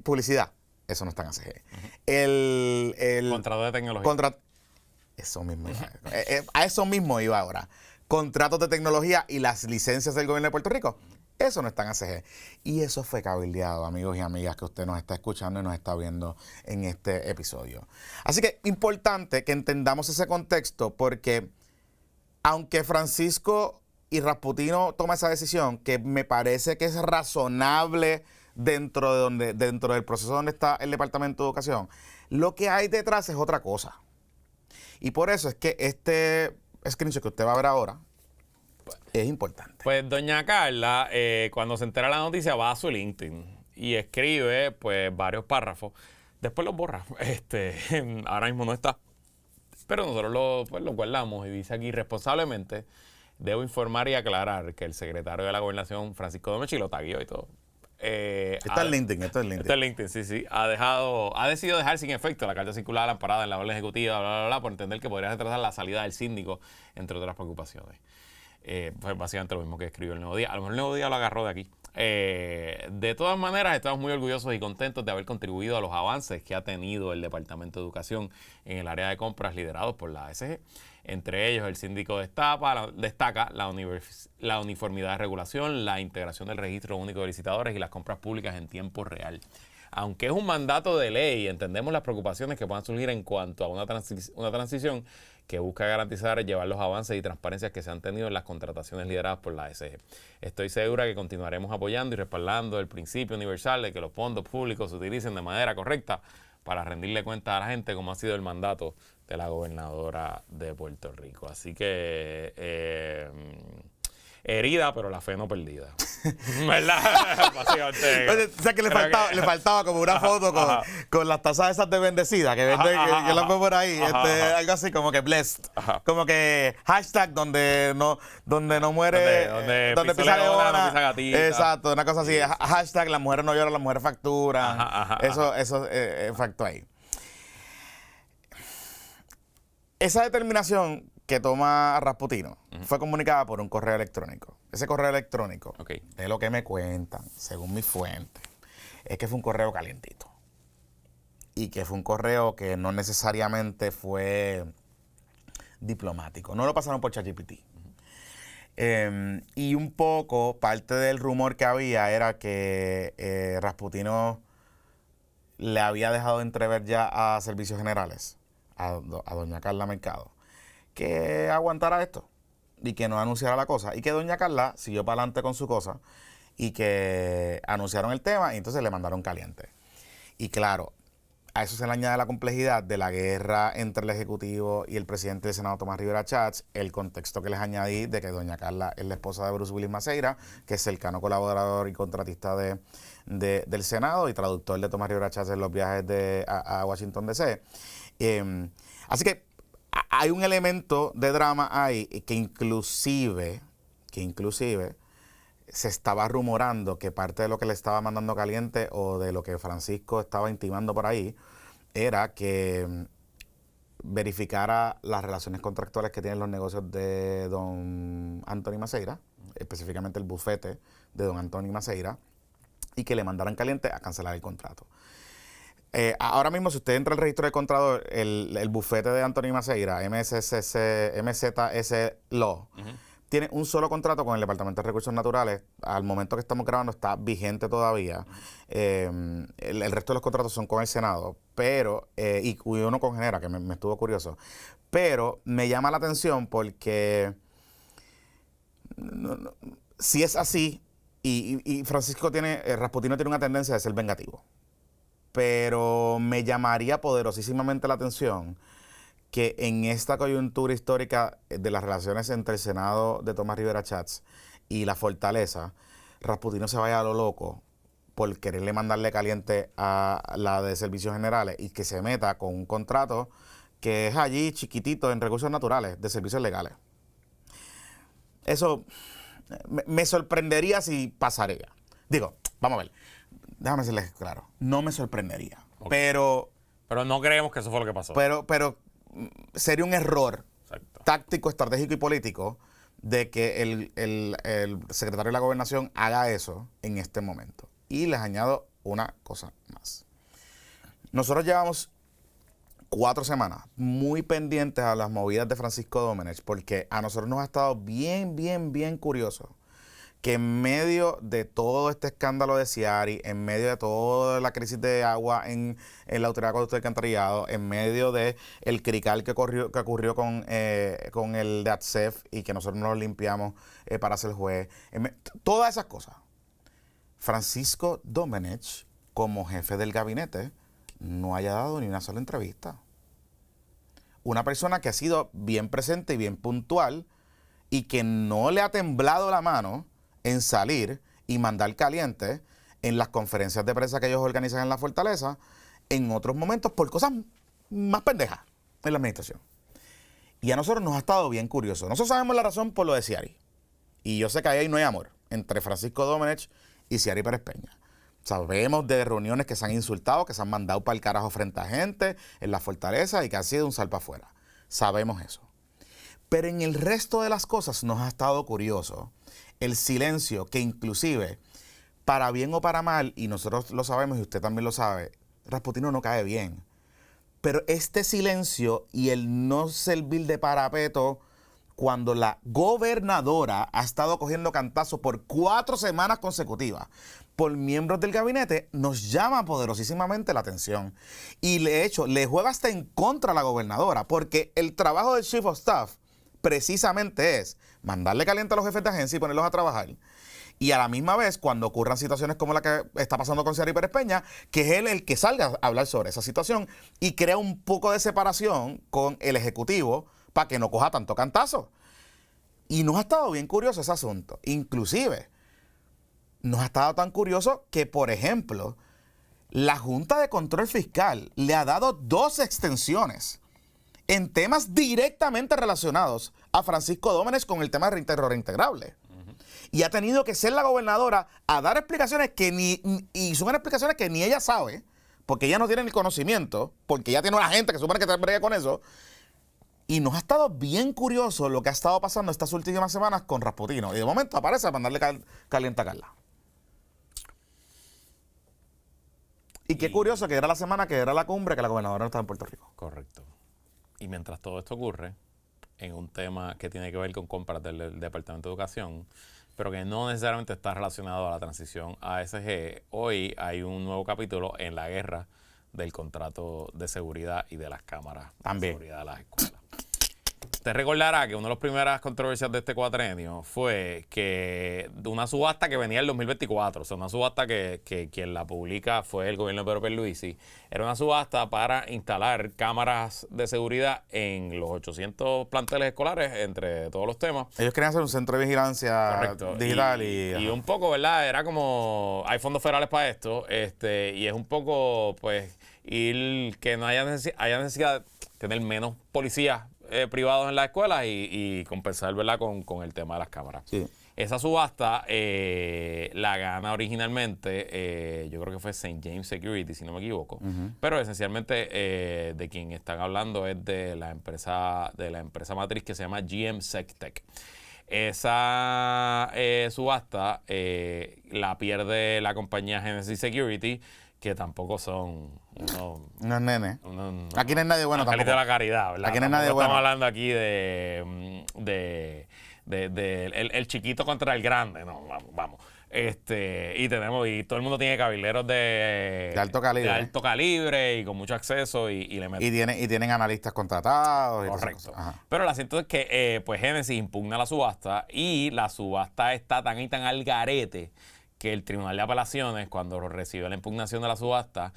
Publicidad. Eso no está en ACG. El contrato de tecnología. Eso mismo iba. A eso mismo iba ahora. Contratos de tecnología y las licencias del gobierno de Puerto Rico. Eso no está en ACG. Y eso fue cabildeado, amigos y amigas, que usted nos está escuchando y nos está viendo en este episodio. Así que importante que entendamos ese contexto, porque aunque Francisco y Rasputino toman esa decisión, que me parece que es razonable dentro del proceso donde está el Departamento de Educación, lo que hay detrás es otra cosa. Y por eso es que este screenshot que usted va a ver ahora es importante. Pues doña Carla, cuando se entera la noticia, va a su LinkedIn y escribe pues varios párrafos. Después los borra. Ahora mismo no está. Pero nosotros lo guardamos y dice aquí: responsablemente debo informar y aclarar que el secretario de la Gobernación, Francisco Domecq, lo tagueó y todo. Está en LinkedIn, Está en LinkedIn, sí. Ha decidido dejar sin efecto la carta circular amparada en la orden ejecutiva, por entender que podría retrasar la salida del síndico, entre otras preocupaciones. Pues básicamente lo mismo que escribió el Nuevo Día. A lo mejor el Nuevo Día lo agarró de aquí. De todas maneras, estamos muy orgullosos y contentos de haber contribuido a los avances que ha tenido el Departamento de Educación en el área de compras liderados por la ASG. Entre ellos, el síndico destaca la uniformidad de regulación, la integración del registro único de licitadores y las compras públicas en tiempo real. Aunque es un mandato de ley, entendemos las preocupaciones que puedan surgir en cuanto a una transición que busca garantizar llevar los avances y transparencias que se han tenido en las contrataciones lideradas por la ASG. Estoy segura que continuaremos apoyando y respaldando el principio universal de que los fondos públicos se utilicen de manera correcta para rendirle cuenta a la gente, como ha sido el mandato de la gobernadora de Puerto Rico. Así que herida, pero la fe no perdida. ¿Verdad? Básicamente. Oye, o sea que le faltaba como una foto con las tazas esas de bendecida que venden, que las veo por ahí. Algo así como que blessed. Como que hashtag donde no muere. Donde pisa leona, no pisa gatita. Exacto, una cosa así. Hashtag las mujeres no lloran, las mujeres facturan. Eso facto ahí. Esa determinación que toma Rasputino fue comunicada por un correo electrónico. Ese correo electrónico, es lo que me cuentan, según mi fuente, es que fue un correo calientito. Y que fue un correo que no necesariamente fue diplomático. No lo pasaron por ChatGPT. Y un poco, parte del rumor que había era que Rasputino le había dejado entrever ya a Servicios Generales, a doña Carla Mercado, que aguantara esto y que no anunciara la cosa. Y que doña Carla siguió para adelante con su cosa y que anunciaron el tema y entonces le mandaron caliente. Y claro, a eso se le añade la complejidad de la guerra entre el Ejecutivo y el presidente del Senado, Tomás Rivera Chats, el contexto que les añadí de que doña Carla es la esposa de Bruce Willis Maceira, que es cercano colaborador y contratista del Senado y traductor de Tomás Rivera Chats en los viajes a Washington D.C. Así que hay un elemento de drama ahí que inclusive se estaba rumorando que parte de lo que le estaba mandando caliente o de lo que Francisco estaba intimando por ahí era que verificara las relaciones contractuales que tienen los negocios de don Anthony Maceira, específicamente el bufete de don Anthony Maceira, y que le mandaran caliente a cancelar el contrato. Ahora mismo, si usted entra al registro de contrato, el bufete de Anthony Maceira, MZS Law, tiene un solo contrato con el Departamento de Recursos Naturales. Al momento que estamos grabando está vigente todavía. El resto de los contratos son con el Senado, pero y uno con Genera, que me estuvo curioso. Pero me llama la atención porque si es así, y Francisco Rasputino tiene una tendencia de ser vengativo, pero me llamaría poderosísimamente la atención que en esta coyuntura histórica de las relaciones entre el Senado de Tomás Rivera Chats y la Fortaleza, Rasputino se vaya a lo loco por quererle mandarle caliente a la de Servicios Generales y que se meta con un contrato que es allí chiquitito en recursos naturales, de servicios legales. Eso me sorprendería si pasaría. Digo, vamos a ver, déjame decirles claro, no me sorprendería, Okay. Pero no creemos que eso fue lo que pasó. Pero sería un error Exacto. táctico, estratégico y político de que el secretario de la Gobernación haga eso en este momento. Y les añado una cosa más. Nosotros llevamos 4 semanas muy pendientes a las movidas de Francisco Domenech, porque a nosotros nos ha estado bien curioso que en medio de todo este escándalo de Ciari, en medio de toda la crisis de agua en la Autoridad de Acueductos y Alcantarillado, en medio de el crical que ocurrió con el de ATSEF y que nosotros nos lo limpiamos para ser juez, todas esas cosas, Francisco Domenech, como jefe del gabinete, no haya dado ni una sola entrevista. Una persona que ha sido bien presente y bien puntual y que no le ha temblado la mano en salir y mandar caliente en las conferencias de prensa que ellos organizan en la Fortaleza, en otros momentos por cosas más pendejas en la administración. Y a nosotros nos ha estado bien curioso. Nosotros sabemos la razón por lo de Ciari. Y yo sé que ahí no hay amor entre Francisco Domenech y Ciari Pérez Peña. Sabemos de reuniones que se han insultado, que se han mandado para el carajo frente a gente en la Fortaleza y que ha sido un salpa afuera. Sabemos eso. Pero en el resto de las cosas nos ha estado curioso el silencio que inclusive, para bien o para mal, y nosotros lo sabemos y usted también lo sabe, Rasputino no cae bien. Pero este silencio y el no servir de parapeto cuando la gobernadora ha estado cogiendo cantazos por 4 semanas consecutivas por miembros del gabinete, nos llama poderosísimamente la atención. Y de hecho, le juega hasta en contra a la gobernadora, porque el trabajo del Chief of Staff precisamente es mandarle caliente a los jefes de agencia y ponerlos a trabajar. Y a la misma vez, cuando ocurran situaciones como la que está pasando con Ciari Pérez Peña, que es él el que salga a hablar sobre esa situación y crea un poco de separación con el Ejecutivo para que no coja tanto cantazo. Y nos ha estado bien curioso ese asunto. Inclusive, nos ha estado tan curioso que, por ejemplo, la Junta de Control Fiscal le ha dado 2 extensiones en temas directamente relacionados a Francisco Domenech con el tema de reintegrable. Y ha tenido que ser la gobernadora a dar explicaciones y son explicaciones que ni ella sabe, porque ella no tiene ni conocimiento, porque ella tiene una gente que supone que te brega con eso. Y nos ha estado bien curioso lo que ha estado pasando estas últimas semanas con Rasputino. Y de momento aparece a mandarle caliente a Carla. Y qué curioso que era la semana que era la cumbre que la gobernadora no estaba en Puerto Rico. Correcto. Y mientras todo esto ocurre, en un tema que tiene que ver con compras del Departamento de Educación, pero que no necesariamente está relacionado a la transición a ASG, hoy hay un nuevo capítulo en la guerra del contrato de seguridad y de las cámaras de seguridad de las escuelas. Usted recordará que una de las primeras controversias de este cuatrenio fue que de una subasta que venía en el 2024, o sea, una subasta que quien la publica fue el gobierno de Pedro Pierluisi, era una subasta para instalar cámaras de seguridad en los 800 planteles escolares, entre todos los temas. Ellos querían hacer un centro de vigilancia digital y un poco, ¿verdad? Era como, hay fondos federales para esto, y es un poco, pues, ir que no haya necesidad de tener menos policías privados en las escuelas y compensar, ¿verdad?, con el tema de las cámaras. Sí. Esa subasta la gana originalmente, yo creo que fue St. James Security, si no me equivoco. Pero esencialmente de quien están hablando es de la empresa matriz que se llama GM SecTech. Esa subasta la pierde la compañía Genesis Security, que tampoco son No es nene. Aquí no es nadie bueno tampoco. De la caridad, ¿verdad? Aquí no es nadie bueno. Estamos hablando aquí el chiquito contra el grande. No, vamos. Y todo el mundo tiene cabilderos de alto calibre. De alto calibre y con mucho acceso y le meten. Y tienen analistas contratados. Correcto. Pero el asunto es que pues Genesis impugna la subasta y la subasta está tan y tan al garete que el Tribunal de Apelaciones, cuando recibe la impugnación de la subasta,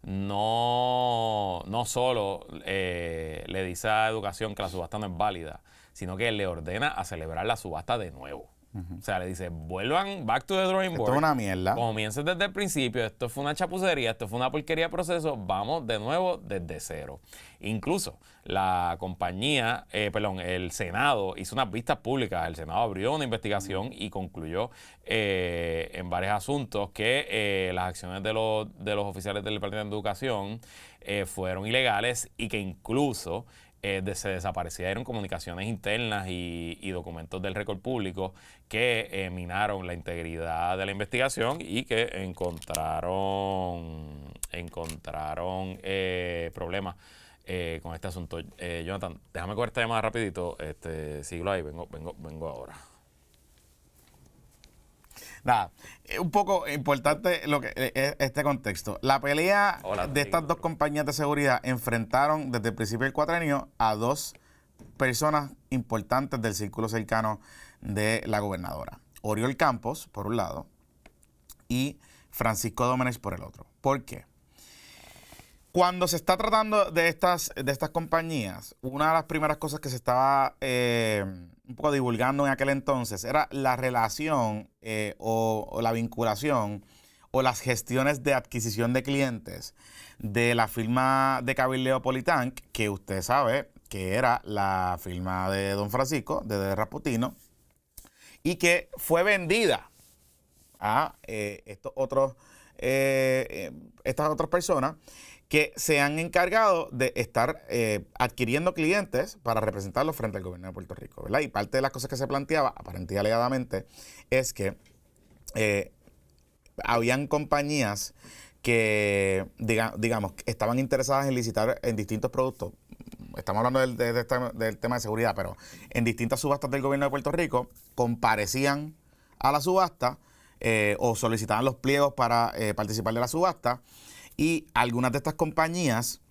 no solo le dice a Educación que la subasta no es válida, sino que le ordena a celebrar la subasta de nuevo. O sea, le dice, vuelvan back to the drawing board. Esto es una mierda. Comiencen desde el principio. Esto fue una chapucería, esto fue una porquería de proceso. Vamos de nuevo desde cero. Incluso la compañía, el Senado hizo unas vistas públicas. El Senado abrió una investigación y concluyó en varios asuntos que las acciones de los oficiales del Departamento de Educación fueron ilegales y que incluso se desaparecieron comunicaciones internas y documentos del récord público que minaron la integridad de la investigación y que encontraron problemas con este asunto. Jonathan, déjame coger esta llamada rapidito. Síguelo ahí, vengo ahora. Nada, un poco importante este contexto. La pelea de estas dos compañías de seguridad enfrentaron desde el principio del cuatrenio a dos personas importantes del círculo cercano de la gobernadora. Oriol Campos, por un lado, y Francisco Domenech por el otro. ¿Por qué? Cuando se está tratando de estas compañías, una de las primeras cosas que se estaba un poco divulgando en aquel entonces era la relación o la vinculación o las gestiones de adquisición de clientes de la firma de cabildeo Politank, que usted sabe que era la firma de don Francisco, de Rasputino, y que fue vendida a estas otras personas que se han encargado de estar adquiriendo clientes para representarlos frente al gobierno de Puerto Rico, ¿verdad? Y parte de las cosas que se planteaba, aparentemente alegadamente, es que habían compañías que, digamos, estaban interesadas en licitar en distintos productos. Estamos hablando del tema de seguridad, pero en distintas subastas del gobierno de Puerto Rico comparecían a la subasta o solicitaban los pliegos para participar de la subasta. Y algunas de estas compañías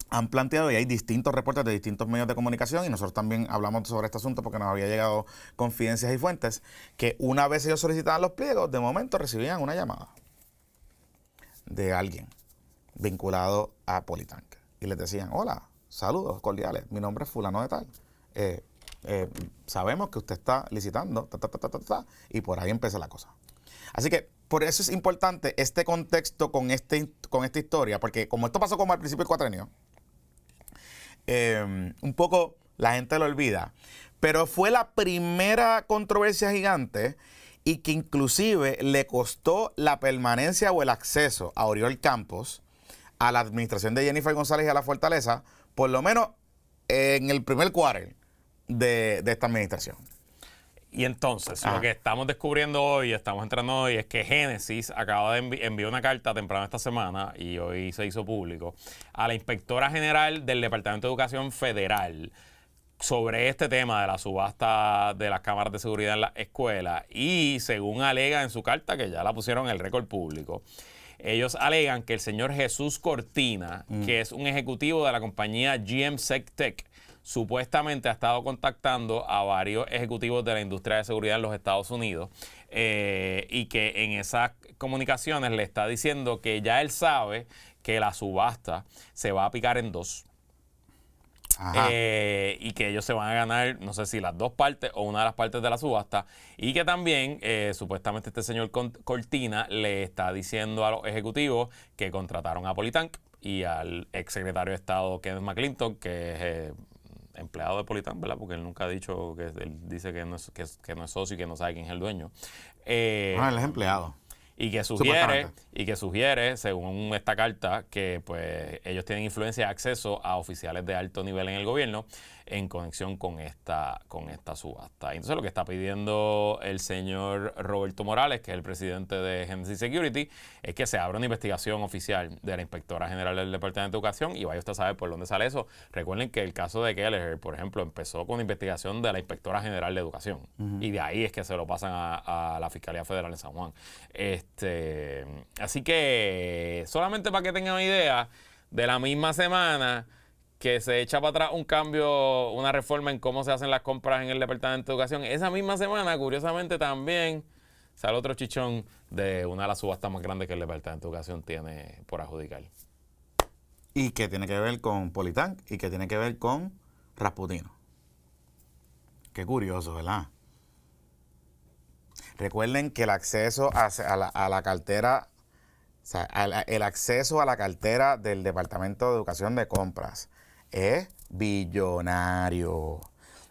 han planteado, y hay distintos reportes de distintos medios de comunicación, y nosotros también hablamos sobre este asunto porque nos había llegado confidencias y fuentes, que una vez ellos solicitaban los pliegos, de momento recibían una llamada de alguien vinculado a Politank. Y les decían, hola, saludos cordiales, mi nombre es fulano de tal. Sabemos que usted está licitando, y por ahí empieza la cosa. Así que por eso es importante este contexto con esta historia, porque como esto pasó como al principio del cuatrenio, un poco la gente lo olvida, pero fue la primera controversia gigante y que inclusive le costó la permanencia o el acceso a Oriol Campos a la administración de Jennifer González y a la Fortaleza, por lo menos en el primer quarter de esta administración. Y entonces, lo que estamos descubriendo hoy, estamos entrando hoy, es que Génesis acaba de enviar una carta temprano esta semana, y hoy se hizo público, a la Inspectora General del Departamento de Educación Federal sobre este tema de la subasta de las cámaras de seguridad en la escuela. Y según alega en su carta, que ya la pusieron en el récord público, ellos alegan que el señor Jesús Cortina, que es un ejecutivo de la compañía GM SecTech, supuestamente ha estado contactando a varios ejecutivos de la industria de seguridad en los Estados Unidos y que en esas comunicaciones le está diciendo que ya él sabe que la subasta se va a picar en dos. Y que ellos se van a ganar, no sé si las dos partes o una de las partes de la subasta, y que también supuestamente este señor Cortina le está diciendo a los ejecutivos que contrataron a Politank y al exsecretario de Estado Kenneth McClintock, que es empleado de Politán, ¿verdad? Porque él nunca ha dicho que él dice que no es socio y que no sabe quién es el dueño. Él es empleado. Y que sugiere, según esta carta, que pues ellos tienen influencia y acceso a oficiales de alto nivel en el gobierno en conexión con esta subasta. Entonces lo que está pidiendo el señor Roberto Morales, que es el presidente de Genesis Security, es que se abra una investigación oficial de la Inspectora General del Departamento de Educación y vaya usted a saber por dónde sale eso. Recuerden que el caso de Kelleher, por ejemplo, empezó con una investigación de la Inspectora General de Educación y de ahí es que se lo pasan a la Fiscalía Federal en San Juan. Así que solamente para que tengan una idea, de la misma semana que se echa para atrás un cambio, una reforma en cómo se hacen las compras en el Departamento de Educación, esa misma semana, curiosamente, también sale otro chichón de una de las subastas más grandes que el Departamento de Educación tiene por adjudicar. Y que tiene que ver con Politán y que tiene que ver con Rasputino. Qué curioso, ¿verdad? Recuerden que el acceso a la cartera, o sea, el acceso a la cartera del Departamento de Educación de Compras es billonario.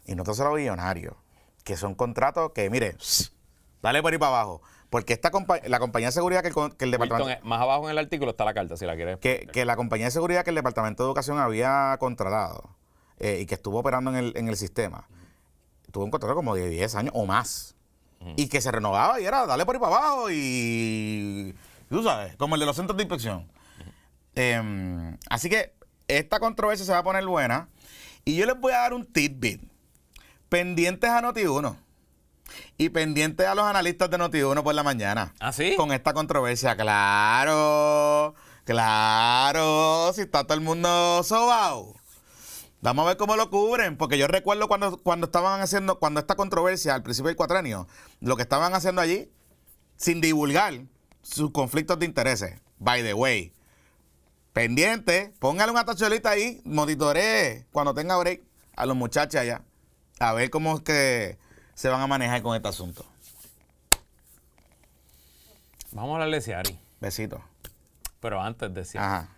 Y no solo billonario, que son contratos que, mire, dale por ahí para abajo. Porque la compañía de seguridad que el Departamento... Wilton, más abajo en el artículo está la carta, si la quieres. Que la compañía de seguridad que el Departamento de Educación había contratado y que estuvo operando en el sistema, tuvo un contrato como de 10 años o más. Y que se renovaba y era dale por ahí para abajo y tú sabes, como el de los centros de inspección. Así que esta controversia se va a poner buena y yo les voy a dar un tidbit. Pendientes a Noti1 y pendientes a los analistas de Noti1 por la mañana. ¿Ah, sí? Con esta controversia, claro, si está todo el mundo sobao. Vamos a ver cómo lo cubren, porque yo recuerdo cuando esta controversia al principio del cuatrenio, lo que estaban haciendo allí, sin divulgar sus conflictos de intereses. By the way, pendiente, póngale una tacholita ahí, monitoree cuando tenga break a los muchachos allá, a ver cómo es que se van a manejar con este asunto. Vamos a hablar de Ciari. Besitos. Pero antes de Ciari, Ajá.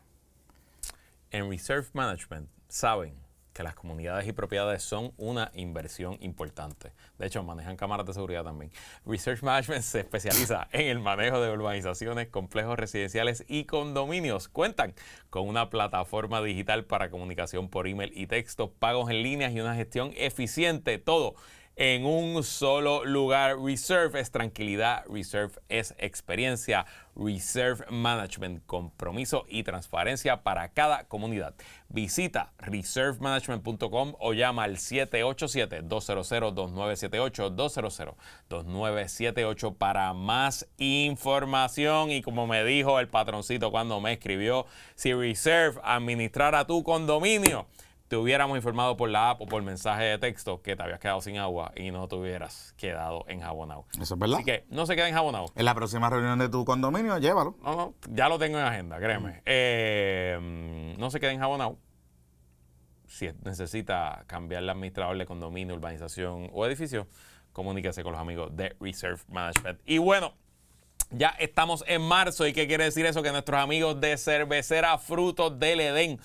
en Reserve Management saben que las comunidades y propiedades son una inversión importante. De hecho, manejan cámaras de seguridad también. Research Management se especializa en el manejo de urbanizaciones, complejos residenciales y condominios. Cuentan con una plataforma digital para comunicación por email y texto, pagos en línea y una gestión eficiente. Todo en un solo lugar. Reserve es tranquilidad, Reserve es experiencia, Reserve Management, compromiso y transparencia para cada comunidad. Visita reservemanagement.com o llama al 787-200-2978, 200-2978 para más información. Y como me dijo el patroncito cuando me escribió, si Reserve administrara tu condominio, te hubiéramos informado por la app o por mensaje de texto que te habías quedado sin agua y no te hubieras quedado enjabonado. Eso es verdad. Así que no se queden enjabonados. En la próxima reunión de tu condominio, llévalo. No, ya lo tengo en agenda, créeme. No se queden enjabonados. Si necesita cambiar el administrador de condominio, urbanización o edificio, comuníquese con los amigos de Reserve Management. Y bueno, ya estamos en marzo. ¿Y qué quiere decir eso? Que nuestros amigos de Cervecera Frutos del Edén,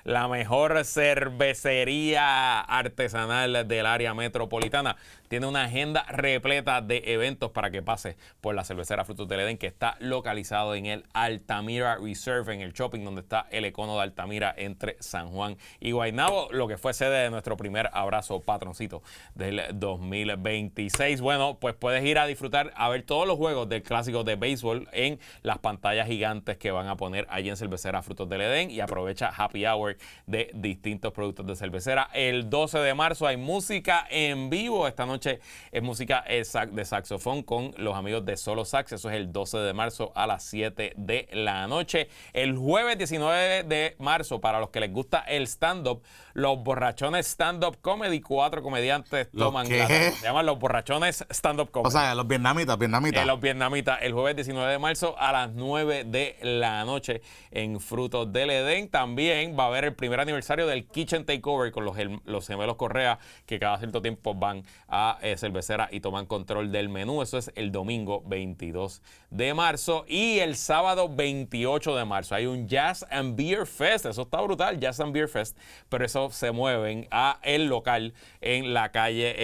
la mejor cervecería artesanal del área metropolitana, tiene una agenda repleta de eventos para que pase por la Cervecera Frutos del Edén, que está localizado en el Altamira Reserve, en el shopping donde está el Econo de Altamira entre San Juan y Guaynabo, lo que fue sede de nuestro primer abrazo patroncito del 2026. Bueno, pues puedes ir a disfrutar, a ver todos los juegos del clásico de béisbol en las pantallas gigantes que van a poner allí en Cervecera Frutos del Edén, y aprovecha happy hour de distintos productos de cervecera. El 12 de marzo hay música en vivo. Esta noche es música de saxofón con los amigos de Solo Sax. Eso es el 12 de marzo a las 7 de la noche. El jueves 19 de marzo, para los que les gusta el stand-up, los Borrachones Stand-Up Comedy. 4 comediantes toman se llaman los Borrachones Stand-Up Comedy. O sea, los vietnamitas. Los vietnamitas, el jueves 19 de marzo a las 9 de la noche en Frutos del Edén. También va a haber ver el primer aniversario del Kitchen Takeover con los gemelos Correa, que cada cierto tiempo van a Cervecera y toman control del menú. Eso es el domingo 22 de marzo. Y el sábado 28 de marzo hay un Jazz and Beer Fest. Eso está brutal, Jazz and Beer Fest. Pero eso se mueven a el local en la calle,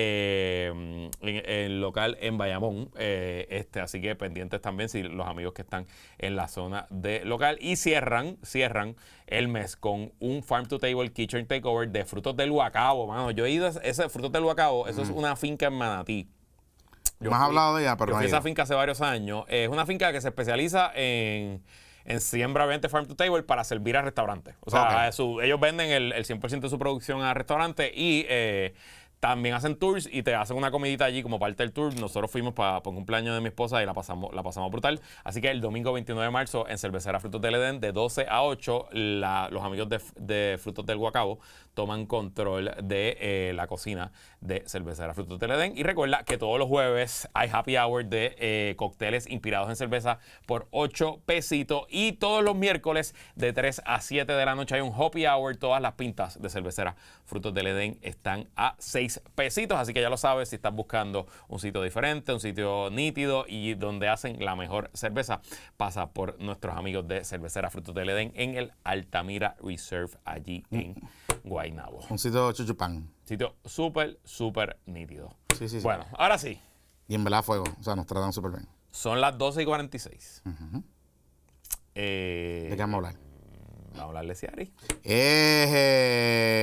el local en Bayamón. Así que pendientes también si los amigos que están en la zona de local. Y cierran el mes con un Farm to Table Kitchen Takeover de Frutos del Guacabo, mano. Yo he ido a ese Frutos del Guacabo, eso es una finca en Manatí. Me has hablado de ella, pero yo no fui he a esa ido. finca hace varios años. Es una finca que se especializa en siembra, venta Farm to Table para servir a restaurantes. O sea, ellos venden el 100% de su producción a restaurantes y también hacen tours y te hacen una comidita allí como parte del tour. Nosotros fuimos para un cumpleaños de mi esposa y la pasamos brutal. Así que el domingo 29 de marzo en Cervecera Frutos del Edén de 12 a 8 los amigos de Frutos del Guacabo toman control de la cocina de Cervecera Frutos del Edén. Y recuerda que todos los jueves hay happy hour de cócteles inspirados en cerveza por 8 pesitos. Y todos los miércoles de 3 a 7 de la noche hay un happy hour. Todas las pintas de Cervecera Frutos del Edén están a 6 pesitos. Así que ya lo sabes, si estás buscando un sitio diferente, un sitio nítido y donde hacen la mejor cerveza, pasa por nuestros amigos de Cervecera Frutos del Edén en el Altamira Reserve allí en Guaynabo. Un sitio chuchupán. Sitio súper, súper nítido. Sí. Bueno, ahora sí. Y en verdad fuego. O sea, nos tratan súper bien. Son las 12:46. ¿De qué vamos a hablar? Vamos a hablar de Ciari. Como Eh...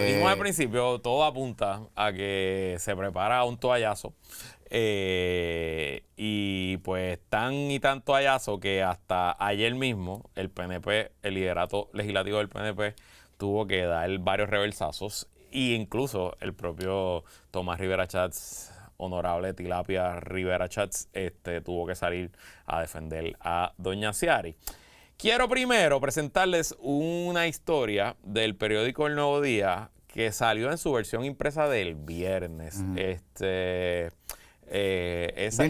dijimos al principio, todo apunta a que se prepara un toallazo. Y pues tan y tan toallazo que hasta ayer mismo el PNP, el liderato legislativo del PNP, tuvo que dar varios reversazos. Y incluso el propio Tomás Rivera Chats, honorable Tilapia Rivera Chats, tuvo que salir a defender a doña Ciari. Quiero primero presentarles una historia del periódico El Nuevo Día que salió en su versión impresa del viernes. Bien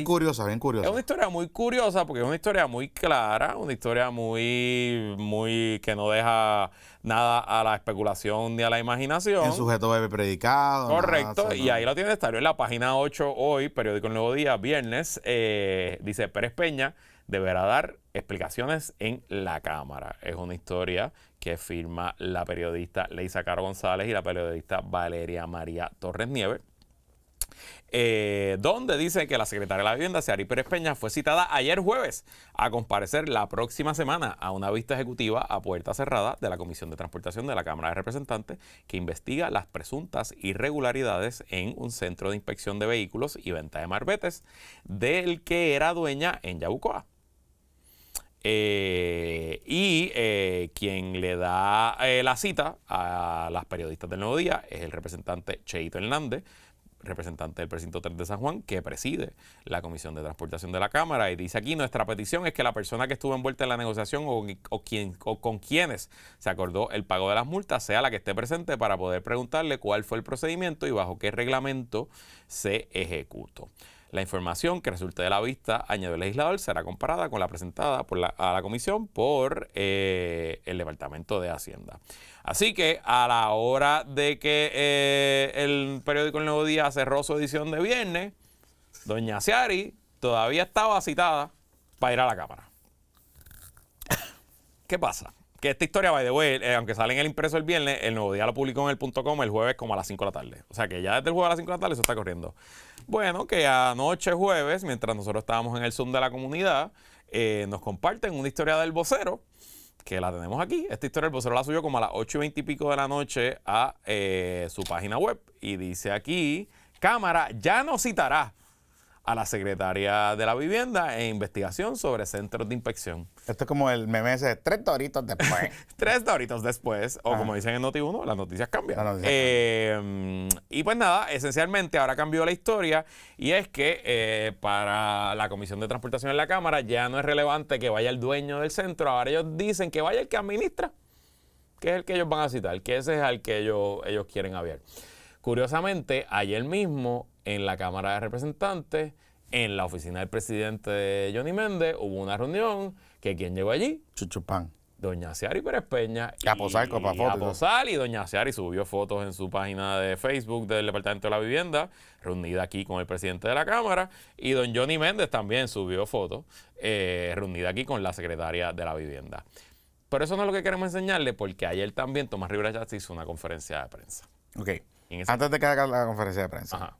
curiosa. Es una historia muy curiosa porque es una historia muy clara, una historia muy que no deja nada a la especulación ni a la imaginación. En sujeto bebé predicado. Correcto, nada, y ahí lo tiene, salió en la página 8 hoy, periódico El Nuevo Día, viernes. Dice: Pérez Peña deberá dar explicaciones en la Cámara. Es una historia que firma la periodista Leisa Caro González y la periodista Valeria María Torres Nieves. Donde dice que la secretaria de la Vivienda, Ciari Pérez Peña, fue citada ayer jueves a comparecer la próxima semana a una vista ejecutiva a puerta cerrada de la Comisión de Transportación de la Cámara de Representantes que investiga las presuntas irregularidades en un centro de inspección de vehículos y venta de marbetes del que era dueña en Yabucoa. Quien le da la cita a las periodistas del Nuevo Día es el representante Cheito Hernández, representante del precinto 3 de San Juan, que preside la Comisión de Transportación de la Cámara, y dice aquí: nuestra petición es que la persona que estuvo envuelta en la negociación o con quienes se acordó el pago de las multas sea la que esté presente para poder preguntarle cuál fue el procedimiento y bajo qué reglamento se ejecutó. La información que resulte de la vista, añadió el legislador, será comparada con la presentada a la comisión por el Departamento de Hacienda. Así que a la hora de que el periódico El Nuevo Día cerró su edición de viernes, doña Ciari todavía estaba citada para ir a la Cámara. ¿Qué pasa? Que esta historia, by the way, aunque sale en el impreso el viernes, El Nuevo Día lo publicó en el .com el jueves como a las 5 de la tarde. O sea que ya desde el jueves a las 5 de la tarde eso está corriendo. Bueno, que anoche jueves, mientras nosotros estábamos en el Zoom de la comunidad, nos comparten una historia del vocero, que la tenemos aquí. Esta historia el vocero la subió como a las 8:20 y pico de la noche a su página web. Y dice aquí: Cámara ya no citará a la secretaria de la Vivienda en investigación sobre centros de inspección. Esto es como el meme ese, 3 doritos después. 3 doritos después, o como dicen en Noti1, las noticias cambian. Y pues nada, esencialmente ahora cambió la historia, y es que para la Comisión de Transportación en la Cámara ya no es relevante que vaya el dueño del centro. Ahora ellos dicen que vaya el que administra, que es el que ellos van a citar, que ese es el que ellos quieren ver. Curiosamente, ayer mismo en la Cámara de Representantes, en la oficina del presidente Johnny Méndez, hubo una reunión que ¿quién llegó allí? Chuchupán. doña Ciari Pérez Peña Y a posar con la foto. a posar, y doña Ciari subió fotos en su página de Facebook del Departamento de la Vivienda, reunida aquí con el presidente de la Cámara, y don Johnny Méndez también subió fotos, reunida aquí con la secretaria de la Vivienda. Pero eso no es lo que queremos enseñarle, porque ayer también Tomás Rivera Chats hizo una conferencia de prensa. Ok. Antes de que haga la conferencia de prensa. Ajá.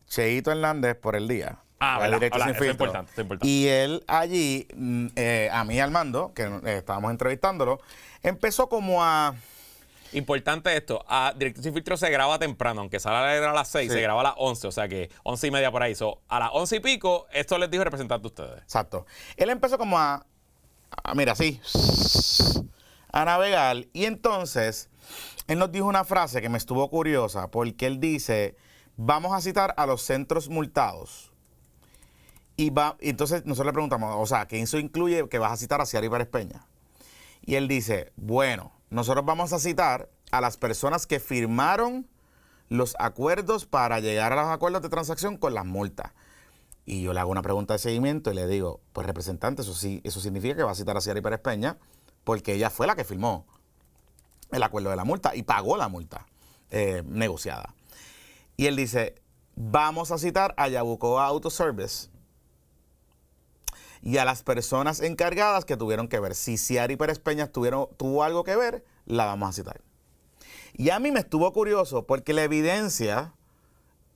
Cheito Hernández por el día. ¿Verdad? Directo Hola, Sin eso es Filtro. importante, eso es importante. Y él allí, a mí y al mando, que estábamos entrevistándolo, empezó como a... Importante esto, Directo Sin Filtro se graba temprano, aunque sale a las 6, Sí. se graba a las 11, o sea que 11:30 por ahí. A las 11 y pico, esto les dijo el representante de ustedes. Exacto. Él empezó como mira, así, a navegar. Y entonces, él nos dijo una frase que me estuvo curiosa, porque él dice, vamos a citar a los centros multados. Y entonces nosotros le preguntamos, o sea, que eso incluye que vas a citar a Ciari Pérez Peña. Y él dice, bueno, nosotros vamos a citar a las personas que firmaron los acuerdos para llegar a los acuerdos de transacción con las multas. Y yo le hago una pregunta de seguimiento y le digo, pues representante, eso significa que va a citar a Ciari Pérez Peña porque ella fue la que firmó el acuerdo de la multa y pagó la multa negociada. Y él dice, vamos a citar a Yabucoa Auto Service y a las personas encargadas que tuvieron que ver. Si Ciari Pérez Peña tuvo algo que ver, la vamos a citar. Y a mí me estuvo curioso porque la evidencia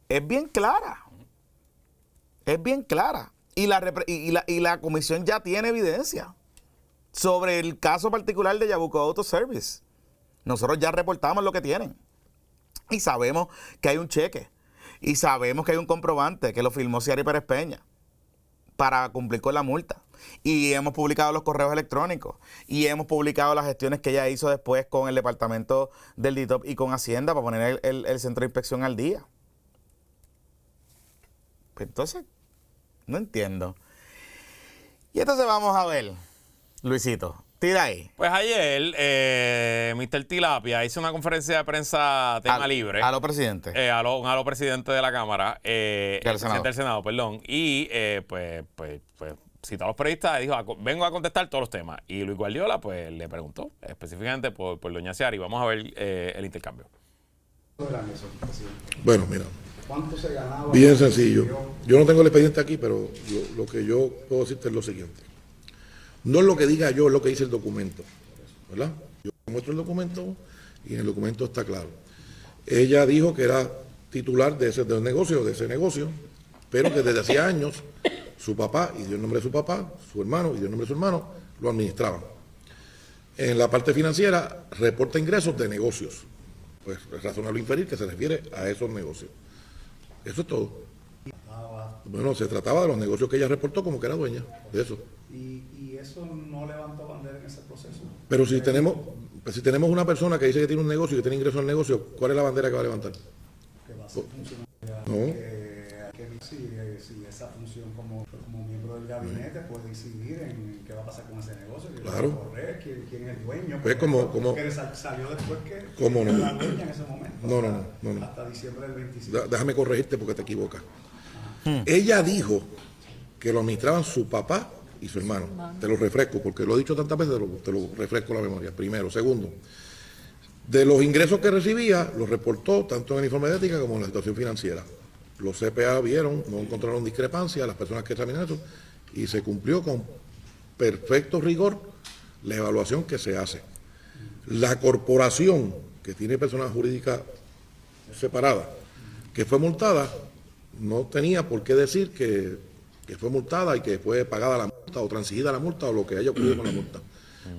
es bien clara. Es bien clara. Y la comisión ya tiene evidencia sobre el caso particular de Yabucoa Auto Service. Nosotros ya reportamos lo que tienen. Y sabemos que hay un cheque. Y sabemos que hay un comprobante que lo firmó Ciari Pérez Peña para cumplir con la multa. Y hemos publicado los correos electrónicos. Y hemos publicado las gestiones que ella hizo después con el departamento del DITOP y con Hacienda para poner el centro de inspección al día. Pues entonces, no entiendo. Y entonces vamos a ver, Luisito, tira ahí. Pues ayer, Mr. Tilapia hizo una conferencia de prensa tema libre. A los presidentes. A lo presidente de la Cámara, presidente del Senado, perdón, y pues citó a los periodistas y dijo, vengo a contestar todos los temas. Y Luis Guardiola, pues, le preguntó específicamente por doña Ciari. Vamos a ver el intercambio. Bueno, mira, ¿Cuánto se ganaba? bien sencillo. Yo no tengo el expediente aquí, pero lo que yo puedo decirte es lo siguiente. No es lo que diga yo, es lo que dice el documento, ¿verdad? Yo muestro el documento y en el documento está claro. Ella dijo que era titular de ese negocio, pero que desde hacía años su papá, y dio el nombre de su papá, su hermano, y dio el nombre de su hermano, lo administraban. En la parte financiera, reporta ingresos de negocios. Pues es razonable inferir que se refiere a esos negocios. Eso es todo. Bueno, se trataba de los negocios que ella reportó como que era dueña de eso. Y eso no levantó bandera en ese proceso. Pero si tenemos una persona que dice que tiene un negocio y que tiene ingresos al negocio, ¿cuál es la bandera que va a levantar? Que va a ser funcionaria. No. Si esa función como miembro del gabinete puede decidir en qué va a pasar con ese negocio, quién Claro. va a correr, quién es el dueño. Pues porque salió después que ¿Cómo no? era la dueña en ese momento. No. Hasta diciembre del 25. Déjame corregirte porque te equivocas. Ella dijo que lo administraban su papá y su hermano. Te lo refresco, porque lo he dicho tantas veces, te lo refresco la memoria. Primero. Segundo, de los ingresos que recibía, los reportó tanto en el informe de ética como en la situación financiera. Los CPA vieron, no encontraron discrepancia, las personas que examinaron eso, y se cumplió con perfecto rigor la evaluación que se hace. La corporación, que tiene personas jurídicas separadas, que fue multada, no tenía por qué decir que fue multada y que fue pagada la multa o transigida la multa o lo que haya ocurrido con la multa.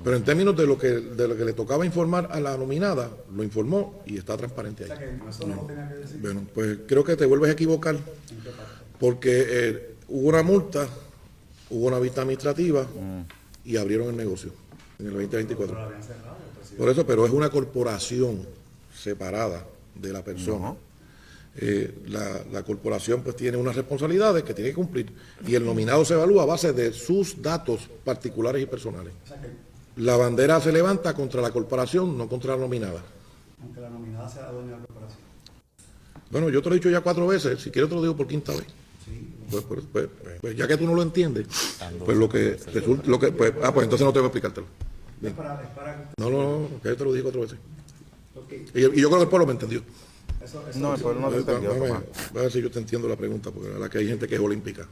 Pero en términos de lo que le tocaba informar a la nominada, lo informó y está transparente ahí. O sea que eso no lo tenía que decir. Bueno, pues creo que te vuelves a equivocar porque hubo una multa, hubo una vista administrativa y abrieron el negocio en el 2024. Pero lo habían cerrado, el presidente. Por eso, pero es una corporación separada de la persona. La corporación pues tiene unas responsabilidades que tiene que cumplir y el nominado se evalúa a base de sus datos particulares y personales. O sea que, La bandera se levanta contra la corporación, no contra la nominada. aunque la nominada sea dueña de la corporación. Bueno, yo te lo he dicho ya 4 veces, si quieres te lo digo por 5ª vez. Sí. Pues ya que tú no lo entiendes, pues lo que resulta, pues entonces no tengo que explicártelo. Bien. Es para No, que yo te lo dije 4 veces. ok. Y yo creo que el pueblo me entendió. Eso No, el pueblo no te entendió, Tomás. Voy a ver si yo te entiendo la pregunta, porque la verdad que hay gente que es olímpica.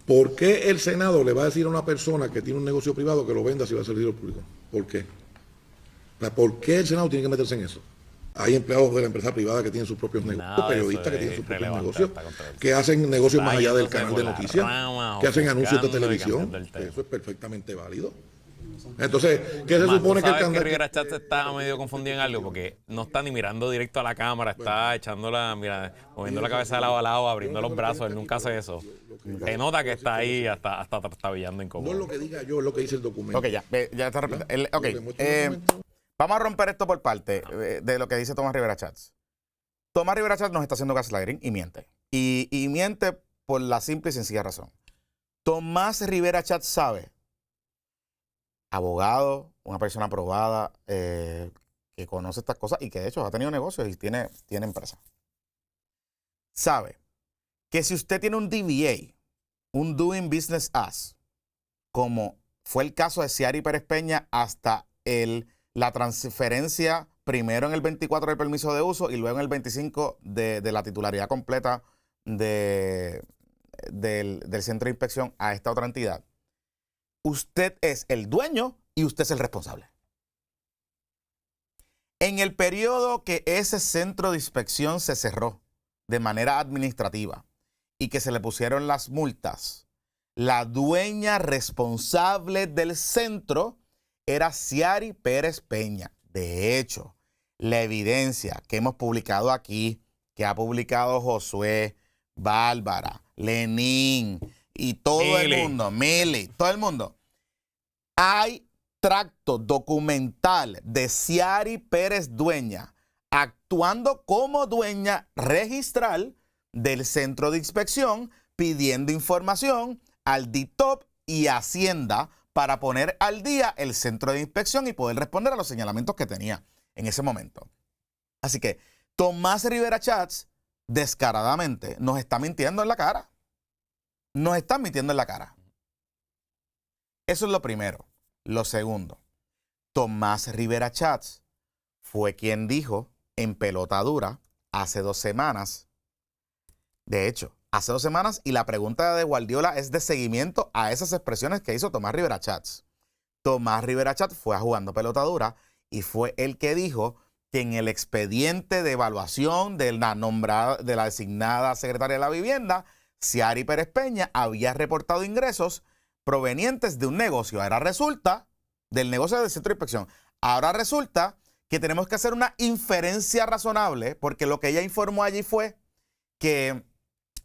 ¿Por qué el Senado le va a decir a una persona que tiene un negocio privado que lo venda si va a servir al público? ¿Por qué? O sea, ¿por qué el Senado tiene que meterse en eso? Hay empleados de la empresa privada que tienen sus propios negocios, Nada de periodistas eso que es tienen sus propios relevante negocios, esta controversia. que hacen negocios más Está allá del yéndose canal por de la noticias, rama, que hacen anuncios de ofuscando y televisión. cambiando el tema. Eso es perfectamente válido. Entonces, ¿qué se supone que el ¿Sabes que canal... Rivera Chatz está medio confundido en algo? Porque no está ni mirando directo a la cámara, está echándola, mira, moviendo la cabeza de lado a lado, abriendo los brazos, él nunca hace eso. Se nota que está ahí hasta trastabillando No incómodo. es lo que diga yo, es lo que dice el documento. Ok, ya está repitiendo. Ok, Lo que muestra el documento. vamos a romper esto por parte de lo que dice Tomás Rivera Chatz. Tomás Rivera Chatz nos está haciendo gaslighting y miente. Y miente por la simple y sencilla razón. Tomás Rivera Chatz sabe, abogado, una persona aprobada, que conoce estas cosas y que de hecho ha tenido negocios y tiene empresa. Sabe que si usted tiene un DBA, un Doing Business As, como fue el caso de Ciari Pérez Peña hasta la transferencia primero en el 24 del permiso de uso y luego en el 25 de la titularidad completa del centro de inspección a esta otra entidad, usted es el dueño y usted es el responsable. En el periodo que ese centro de inspección se cerró de manera administrativa y que se le pusieron las multas, la dueña responsable del centro era Ciari Pérez Peña. De hecho, la evidencia que hemos publicado aquí, que ha publicado Josué, Bárbara, Lenín y todo Mili. el mundo, Mili, todo el mundo, hay tracto documental de Ciari Pérez dueña actuando como dueña registral del centro de inspección, pidiendo información al DITOP y Hacienda para poner al día el centro de inspección y poder responder a los señalamientos que tenía en ese momento. Así que Tomás Rivera Chatz descaradamente nos está mintiendo en la cara. Nos está mintiendo en la cara. Eso es lo primero. Lo segundo, Tomás Rivera Chatz fue quien dijo en Pelota Dura hace 2 semanas. De hecho, hace 2 semanas, y la pregunta de Guardiola es de seguimiento a esas expresiones que hizo Tomás Rivera Chatz. Tomás Rivera Chatz fue a Jugando Pelota Dura y fue el que dijo que en el expediente de evaluación de la designada secretaria de la vivienda, Ciari Pérez Peña había reportado ingresos provenientes de un negocio. Ahora resulta, del negocio del centro de inspección, ahora resulta que tenemos que hacer una inferencia razonable, porque lo que ella informó allí fue que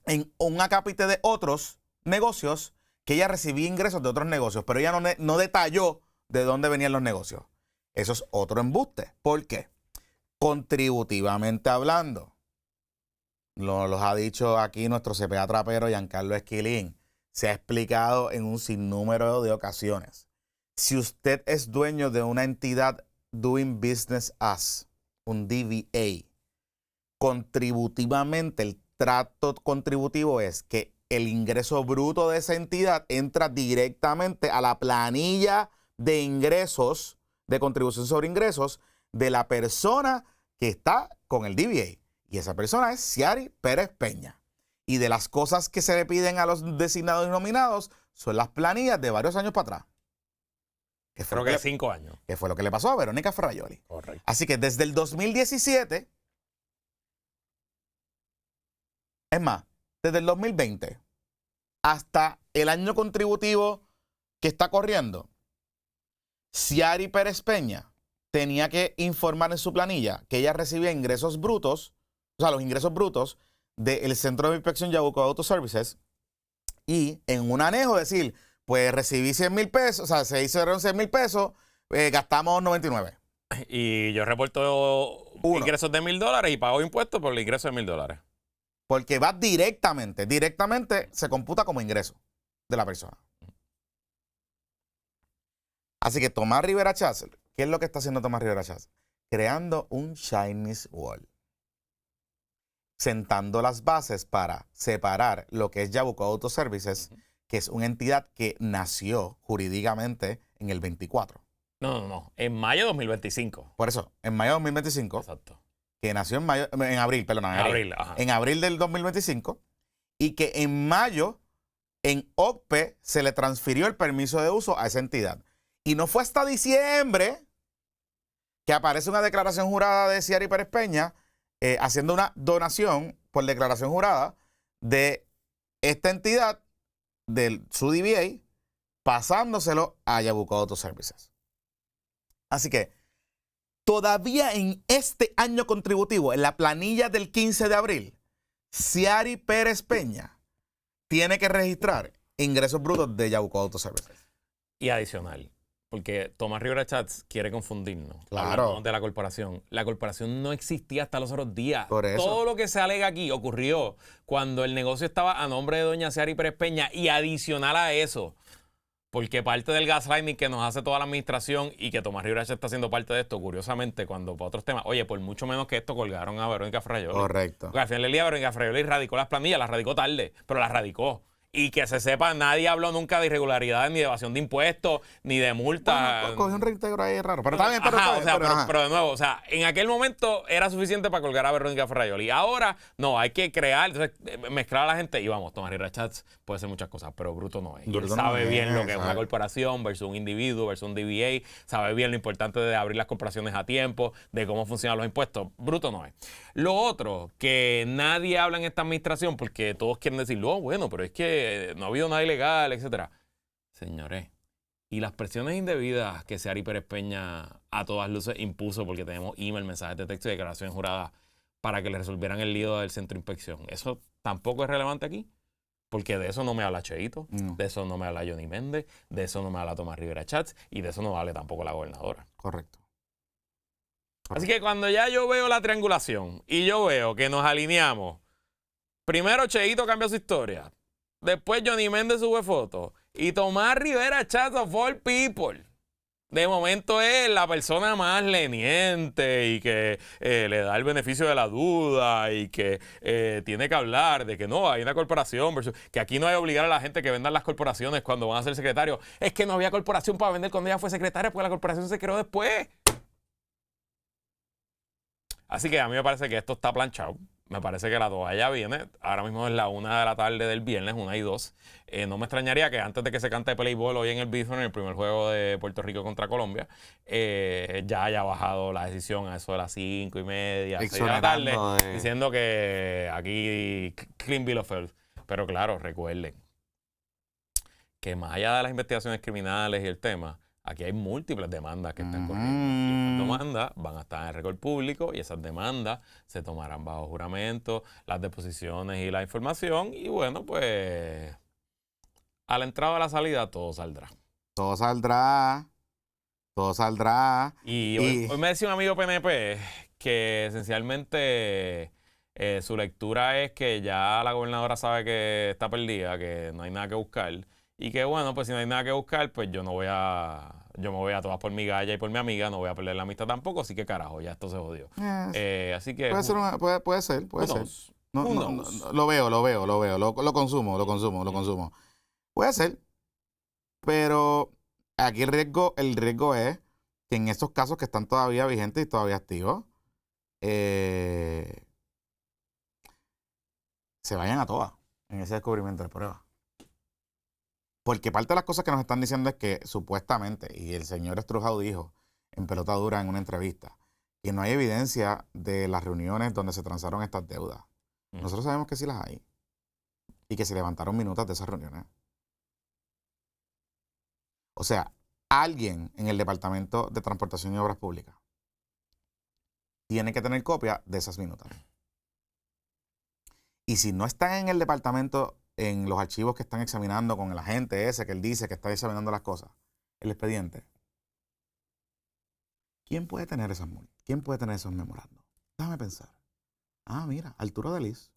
en un acápite de otros negocios, que ella recibía ingresos de otros negocios, pero ella no detalló de dónde venían los negocios. Eso es otro embuste. ¿Por qué? Contributivamente hablando, los ha dicho aquí nuestro CPA trapero Giancarlo Esquilín, se ha explicado en un sinnúmero de ocasiones. Si usted es dueño de una entidad Doing Business As, un DBA, contributivamente el trato contributivo es que el ingreso bruto de esa entidad entra directamente a la planilla de ingresos, de contribución sobre ingresos, de la persona que está con el DBA. Y esa persona es Ciari Pérez Peña. Y de las cosas que se le piden a los designados y nominados son las planillas de varios años para atrás. Creo que 5 años. Que fue lo que le pasó a Verónica Ferraioli. Correcto. Así que desde el 2017, es más, desde el 2020 hasta el año contributivo que está corriendo, Ciari Pérez Peña tenía que informar en su planilla que ella recibía ingresos brutos, o sea, los ingresos brutos del Centro de Inspección Yabucoa Auto Services, y en un anejo decir, pues recibí 100,000 pesos, o sea, se hicieron 100,000 pesos, gastamos 99. Y yo reporto ingresos de $1,000 y pago impuestos por el ingreso de $1,000. Porque va directamente se computa como ingreso de la persona. Así que Tomás Rivera Chatz, ¿qué es lo que está haciendo Tomás Rivera Chatz? Creando un Chinese Wall. Sentando las bases para separar lo que es Yabucoa Auto Services, que es una entidad que nació jurídicamente en el 24. No. En mayo de 2025. Por eso, en mayo de 2025, Exacto. que nació en abril, perdón, Ajá. en abril del 2025, y que en mayo, en OCPE, se le transfirió el permiso de uso a esa entidad. Y no fue hasta diciembre que aparece una declaración jurada de Ciari Pérez Peña haciendo una donación por declaración jurada de esta entidad, su DBA, pasándoselo a Yabucoa Auto Services. Así que todavía en este año contributivo, en la planilla del 15 de abril, Ciari Pérez Peña tiene que registrar ingresos brutos de Yabucoa Auto Services. Y adicional, porque Tomás Rivera Chats quiere confundirnos. Claro. Hablamos de la corporación. La corporación no existía hasta los otros días. Por eso. Todo lo que se alega aquí ocurrió cuando el negocio estaba a nombre de doña Ciari Pérez Peña, y adicional a eso, porque parte del gaslighting que nos hace toda la administración y que Tomás Rivera Chats está haciendo parte de esto, curiosamente, cuando para otros temas, oye, por mucho menos que esto colgaron a Verónica Fraioli. Correcto. Porque al final del día Verónica Fraioli radicó las planillas, las radicó tarde, pero las radicó. Y que se sepa, nadie habló nunca de irregularidades, ni de evasión de impuestos, ni de multas. Bueno, cogió un reintegro ahí raro. Pero está bien, pero de nuevo, o sea, en aquel momento era suficiente para colgar a Verónica Fraioli. Ahora, no, hay que crear, entonces, mezclar a la gente. Y vamos, Tomás Rivera Chats puede ser muchas cosas, pero bruto no es. Y él sabe bien lo que es una corporación versus un individuo versus un DBA. Sabe bien lo importante de abrir las corporaciones a tiempo, de cómo funcionan los impuestos. Bruto no es. Lo otro, que nadie habla en esta administración, porque todos quieren decir, oh, bueno, pero es que no ha habido nada ilegal, etcétera. Señores, y las presiones indebidas que Ciari Pérez Peña a todas luces impuso, porque tenemos email, mensajes de texto y declaraciones juradas para que le resolvieran el lío del centro de inspección, ¿eso tampoco es relevante aquí? Porque de eso no me habla Cheito, de eso no me habla Johnny Méndez, de eso no me habla Tomás Rivera Chats, y de eso no habla tampoco la gobernadora. Correcto. Así que cuando ya yo veo la triangulación y yo veo que nos alineamos, primero Cheito cambia su historia, después Johnny Méndez sube fotos y Tomás Rivera Chats of all people, de momento es la persona más leniente y que le da el beneficio de la duda y que tiene que hablar de que no, hay una corporación versus, que aquí no hay que obligar a la gente que vendan las corporaciones cuando van a ser secretarios. Es que no había corporación para vender cuando ella fue secretaria porque la corporación se creó después. Así que a mí me parece que esto está planchado. Me parece que la toalla viene. Ahora mismo es la 1 de la tarde del viernes, 1:02. No me extrañaría que antes de que se cante Peleibol hoy en el Bison, en el primer juego de Puerto Rico contra Colombia, ya haya bajado la decisión a eso de las 5:30, 6 de la tarde, diciendo que aquí clean bill of health. Pero claro, recuerden que más allá de las investigaciones criminales y el tema, aquí hay múltiples demandas que están corriendo. Y esas demandas van a estar en el récord público y esas demandas se tomarán bajo juramento, las deposiciones y la información. Y bueno, pues a la entrada o a la salida todo saldrá. Todo saldrá. Todo saldrá. Y hoy me decía un amigo PNP que esencialmente su lectura es que ya la gobernadora sabe que está perdida, que no hay nada que buscar. Y que bueno, pues si no hay nada que buscar, pues yo me voy a tomar por mi galla y por mi amiga, no voy a perder la amistad tampoco, así que carajo, ya esto se jodió. Así que puede ser. No, lo veo, lo consumo. Puede ser. Pero aquí el riesgo es que en estos casos que están todavía vigentes y todavía activos, se vayan a todas en ese descubrimiento de pruebas. Porque parte de las cosas que nos están diciendo es que supuestamente, y el señor Estrujado dijo en Pelota Dura en una entrevista, que no hay evidencia de las reuniones donde se transaron estas deudas. Nosotros sabemos que sí las hay. Y que se levantaron minutas de esas reuniones. O sea, alguien en el Departamento de Transportación y Obras Públicas tiene que tener copia de esas minutas. Y si no están en el departamento, en los archivos que están examinando con el agente ese que él dice que está examinando las cosas, el expediente, ¿quién puede tener esas multas? ¿Quién puede tener esos memorandos? Déjame pensar. Mira, Arturo Delis,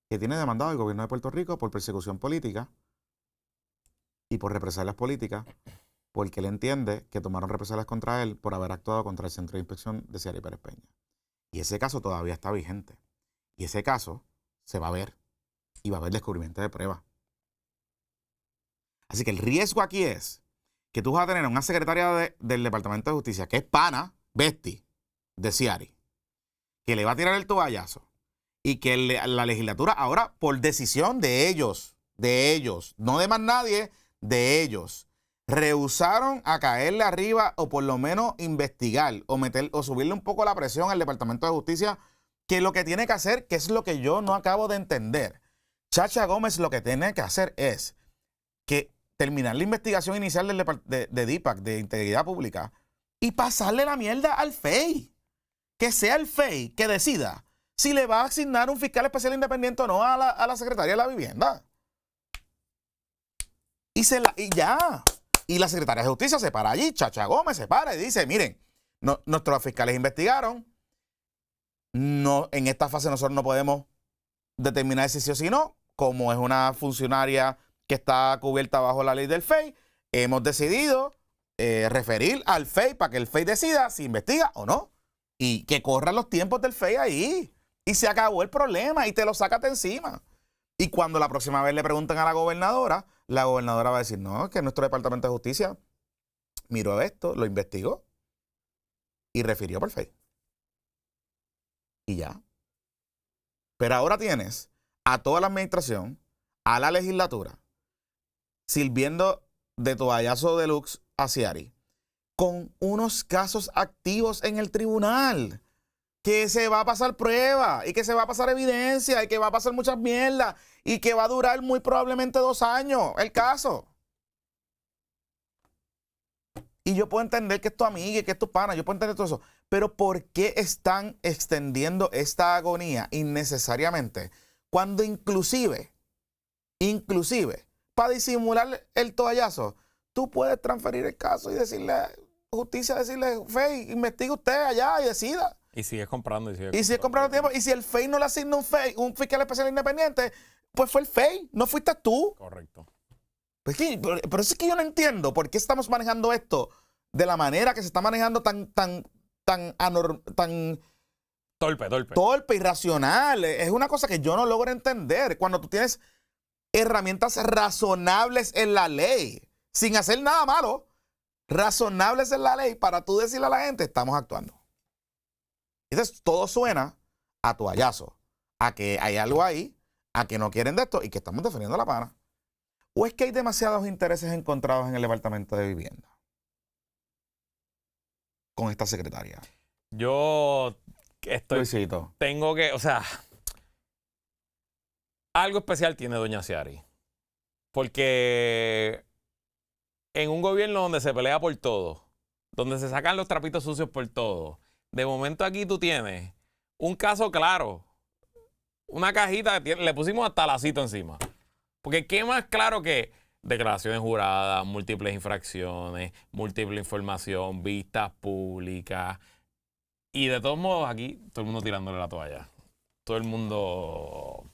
que tiene demandado al gobierno de Puerto Rico por persecución política y por represalias políticas, porque él entiende que tomaron represalias contra él por haber actuado contra el Centro de Inspección de Ciari Pérez Peña. Y ese caso todavía está vigente. Y ese caso se va a ver. Y va a haber descubrimiento de pruebas. Así que el riesgo aquí es que tú vas a tener una secretaria del Departamento de Justicia que es pana, Besti, de Ciari, que le va a tirar el toallazo y que la legislatura ahora, por decisión de ellos, no de más nadie, de ellos, rehusaron a caerle arriba o por lo menos investigar o subirle un poco la presión al Departamento de Justicia, que lo que tiene que hacer, que es lo que yo no acabo de entender. Chacha Gómez lo que tiene que hacer es que terminar la investigación inicial de DIPAC, de Integridad Pública, y pasarle la mierda al FEI. Que sea el FEI que decida si le va a asignar un fiscal especial independiente o no a la Secretaría de la Vivienda. Y ya. Y la Secretaría de Justicia se para allí, Chacha Gómez se para y dice, miren, nuestros fiscales investigaron, en esta fase nosotros no podemos determinar si sí o si no, como es una funcionaria que está cubierta bajo la ley del FEI, hemos decidido referir al FEI para que el FEI decida si investiga o no. Y que corran los tiempos del FEI ahí. Y se acabó el problema y te lo sacas de encima. Y cuando la próxima vez le preguntan a la gobernadora va a decir, no, que nuestro Departamento de Justicia miró esto, lo investigó y refirió por FEI. Y ya. Pero ahora tienes a toda la administración, a la legislatura, sirviendo de toallazo deluxe a Ciari, con unos casos activos en el tribunal, que se va a pasar prueba, y que se va a pasar evidencia, y que va a pasar muchas mierdas, y que va a durar muy probablemente 2 años el caso. Y yo puedo entender que es tu amiga y que es tu pana, yo puedo entender todo eso, pero ¿por qué están extendiendo esta agonía innecesariamente? Cuando inclusive, para disimular el toallazo, tú puedes transferir el caso y decirle a justicia, decirle, FEI, investigue usted allá y decida. Y sigues comprando. Y sigues comprando tiempo. Y si el FEI no le asigna un fiscal especial independiente, pues fue el FEI, no fuiste tú. Correcto. Pues sí, pero es que yo no entiendo por qué estamos manejando esto de la manera que se está manejando tan torpe, irracional. Es una cosa que yo no logro entender. Cuando tú tienes herramientas razonables en la ley, sin hacer nada malo, razonables en la ley para tú decirle a la gente, estamos actuando. Entonces todo suena a toallazo, a que hay algo ahí, a que no quieren de esto y que estamos defendiendo la pana. ¿O es que hay demasiados intereses encontrados en el Departamento de Vivienda con esta secretaria? Yo Luisito. tengo que, o sea, algo especial tiene doña Ciari. Porque en un gobierno donde se pelea por todo, donde se sacan los trapitos sucios por todo, de momento aquí tú tienes un caso claro, una cajita, le pusimos hasta lacito encima. Porque qué más claro que declaraciones juradas, múltiples infracciones, múltiple información, vistas públicas. Y de todos modos aquí todo el mundo tirándole la toalla. Todo el mundo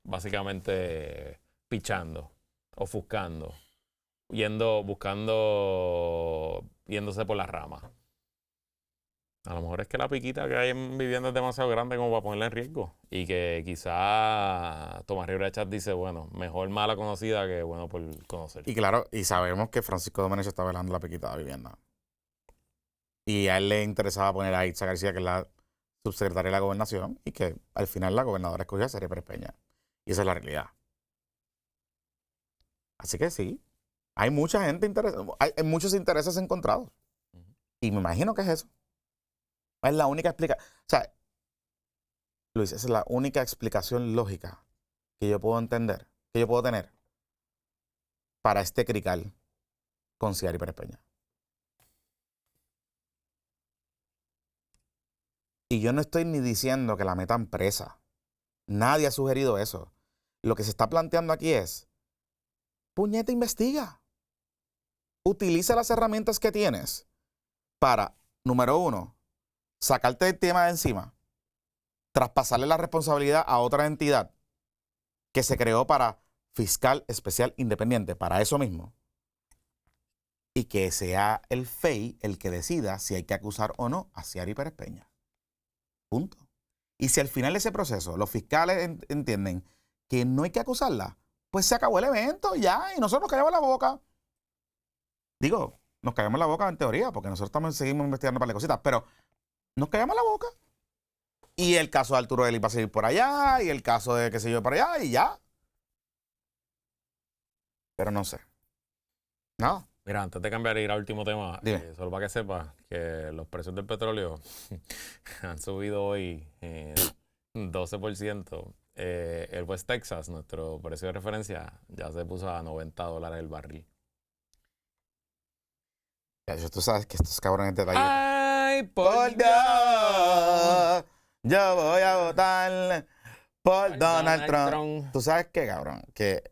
básicamente pichando, ofuscando, yéndose por las ramas. A lo mejor es que la piquita que hay en vivienda es demasiado grande como para ponerla en riesgo. Y que quizá Tomás Rivera Chat dice, bueno, mejor mala conocida que bueno por conocer. Y claro, y sabemos que Francisco Domenech está velando la piquita de vivienda. Y a él le interesaba poner a Itza García, que es la subsecretaria de la Gobernación, y que al final la gobernadora escogió a Ciari Pérez Peña. Y esa es la realidad. Así que sí, hay mucha gente interesada, hay muchos intereses encontrados. Y me imagino que es eso. Es la única explicación. O sea, Luis, esa es la única explicación lógica que yo puedo entender, que yo puedo tener para este crical con Ciari Pérez Peña. Y yo no estoy ni diciendo que la metan presa. Nadie ha sugerido eso. Lo que se está planteando aquí es, puñeta, investiga. Utiliza las herramientas que tienes para, número 1, sacarte el tema de encima, traspasarle la responsabilidad a otra entidad que se creó para fiscal especial independiente, para eso mismo, y que sea el FEI el que decida si hay que acusar o no a Ciari Pérez Peña. Punto. Y si al final de ese proceso los fiscales entienden que no hay que acusarla, pues se acabó el evento ya, y nosotros nos callamos la boca. Digo, nos callamos la boca en teoría, porque nosotros también seguimos investigando para las cositas, pero nos callamos la boca. Y el caso de Arturo Ellis va a seguir por allá, y el caso de qué sé yo por allá, y ya. Pero no sé. No. Mira, antes de cambiar y ir al último tema, Dime. solo para que sepas que los precios del petróleo han subido hoy 12%. El West Texas, nuestro precio de referencia, ya se puso a $90 el barril. Tú sabes que estos cabrones de Taller. ¡Ay, Por Dios, yo voy a votar por Donald Trump. ¿Tú sabes qué, cabrón? Que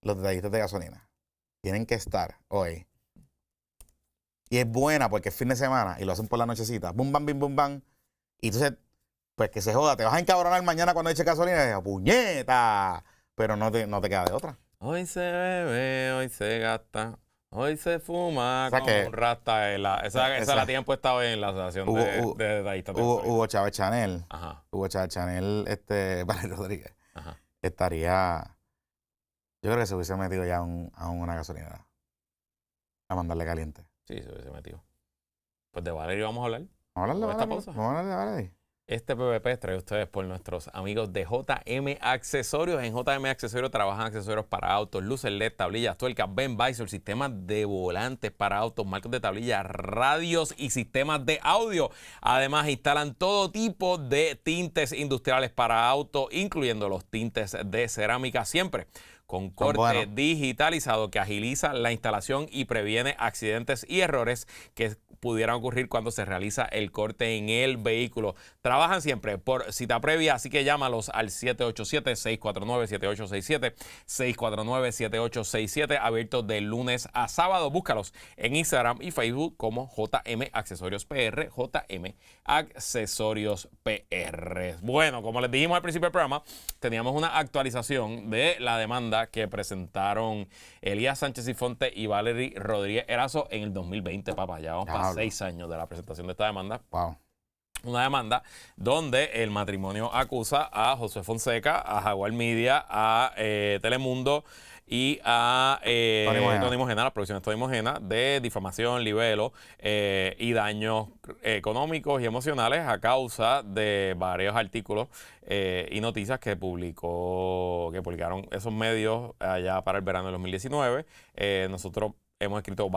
los detallistas de gasolina tienen que estar hoy. Y es buena porque es fin de semana y lo hacen por la nochecita. Bum, bam, bim, bum, bam. Y entonces, pues que se joda. Te vas a encabronar mañana cuando eche gasolina y dices, ¡puñeta! Pero no te queda de otra. Hoy se bebe, hoy se gasta, hoy se fuma O sea como que- un rasta. Esa la tienen puesta hoy en la asociación de detallistas de gasolina. Hugo Chávez Chanel. Ajá, Hugo Chávez Chanel, Valerio Rodríguez. ajá. Estaría. Yo creo que se hubiese metido ya a una gasolinera. A mandarle caliente. Sí, se hubiese metido. Pues de Valerio vamos a hablar. Vamos a hablarle, ¿Con esta Valerio. pausa? Vamos a hablarle de Valerio. Este PVP es traído a ustedes por nuestros amigos de JM Accesorios. En JM Accesorios trabajan accesorios para autos, luces LED, tablillas, tuercas, Ben Visor, sistemas de volantes para autos, marcos de tablillas, radios y sistemas de audio. Además, instalan todo tipo de tintes industriales para autos, incluyendo los tintes de cerámica, siempre con corte buenos. digitalizado que agiliza la instalación y previene accidentes y errores que pudieran ocurrir cuando se realiza el corte en el vehículo. Trabajan siempre por cita previa, así que llámalos al 787-649-7867, 649-7867, abiertos de lunes a sábado. Búscalos en Instagram y Facebook como JM Accesorios PR, JM Accesorios PR. Bueno, como les dijimos al principio del programa, teníamos una actualización de la demanda que presentaron Elías Sánchez Sifonte y Valery Rodríguez Erazo en el 2020, papá. Ya vamos para 6 años de la presentación de esta demanda. Wow. Una demanda donde el matrimonio acusa a José Fonseca, a Jaguar Media, a Telemundo y a Tony Mojena, las producciones Tony Mojena, de difamación, libelo y daños económicos y emocionales a causa de varios artículos y noticias que publicaron esos medios allá para el verano del 2019. Nosotros hemos escrito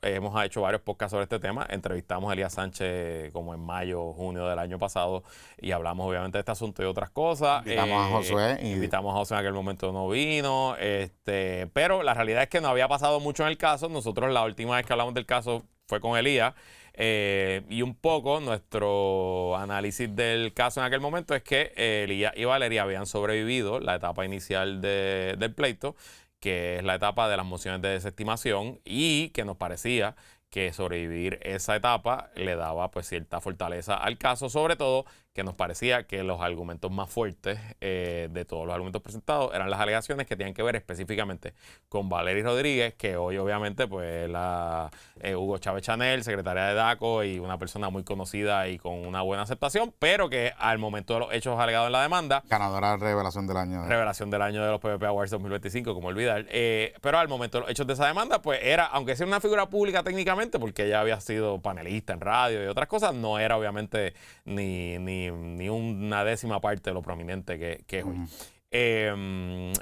hemos hecho varios podcasts sobre este tema. Entrevistamos a Elías Sánchez como en mayo, junio del año pasado y hablamos obviamente de este asunto y otras cosas. Invitamos a Josué. Invitamos a Josué, en aquel momento no vino. Pero la realidad es que no había pasado mucho en el caso. Nosotros la última vez que hablamos del caso fue con Elías. Y un poco nuestro análisis del caso en aquel momento es que Elías y Valeria habían sobrevivido la etapa inicial del pleito, que es la etapa de las mociones de desestimación, y que nos parecía que sobrevivir esa etapa le daba pues cierta fortaleza al caso, sobre todo que nos parecía que los argumentos más fuertes de todos los argumentos presentados eran las alegaciones que tenían que ver específicamente con Valery Rodríguez, que hoy obviamente pues Hugo Chávez Chanel, secretaria de DACO y una persona muy conocida y con una buena aceptación, pero que al momento de los hechos alegados en la demanda, Ganadora de revelación del año. Revelación del año de los PVP Awards 2025, como olvidar. Pero al momento de los hechos de esa demanda, pues era, aunque sea una figura pública técnicamente, porque ella había sido panelista en radio y otras cosas, no era obviamente ni una décima parte de lo prominente que es hoy.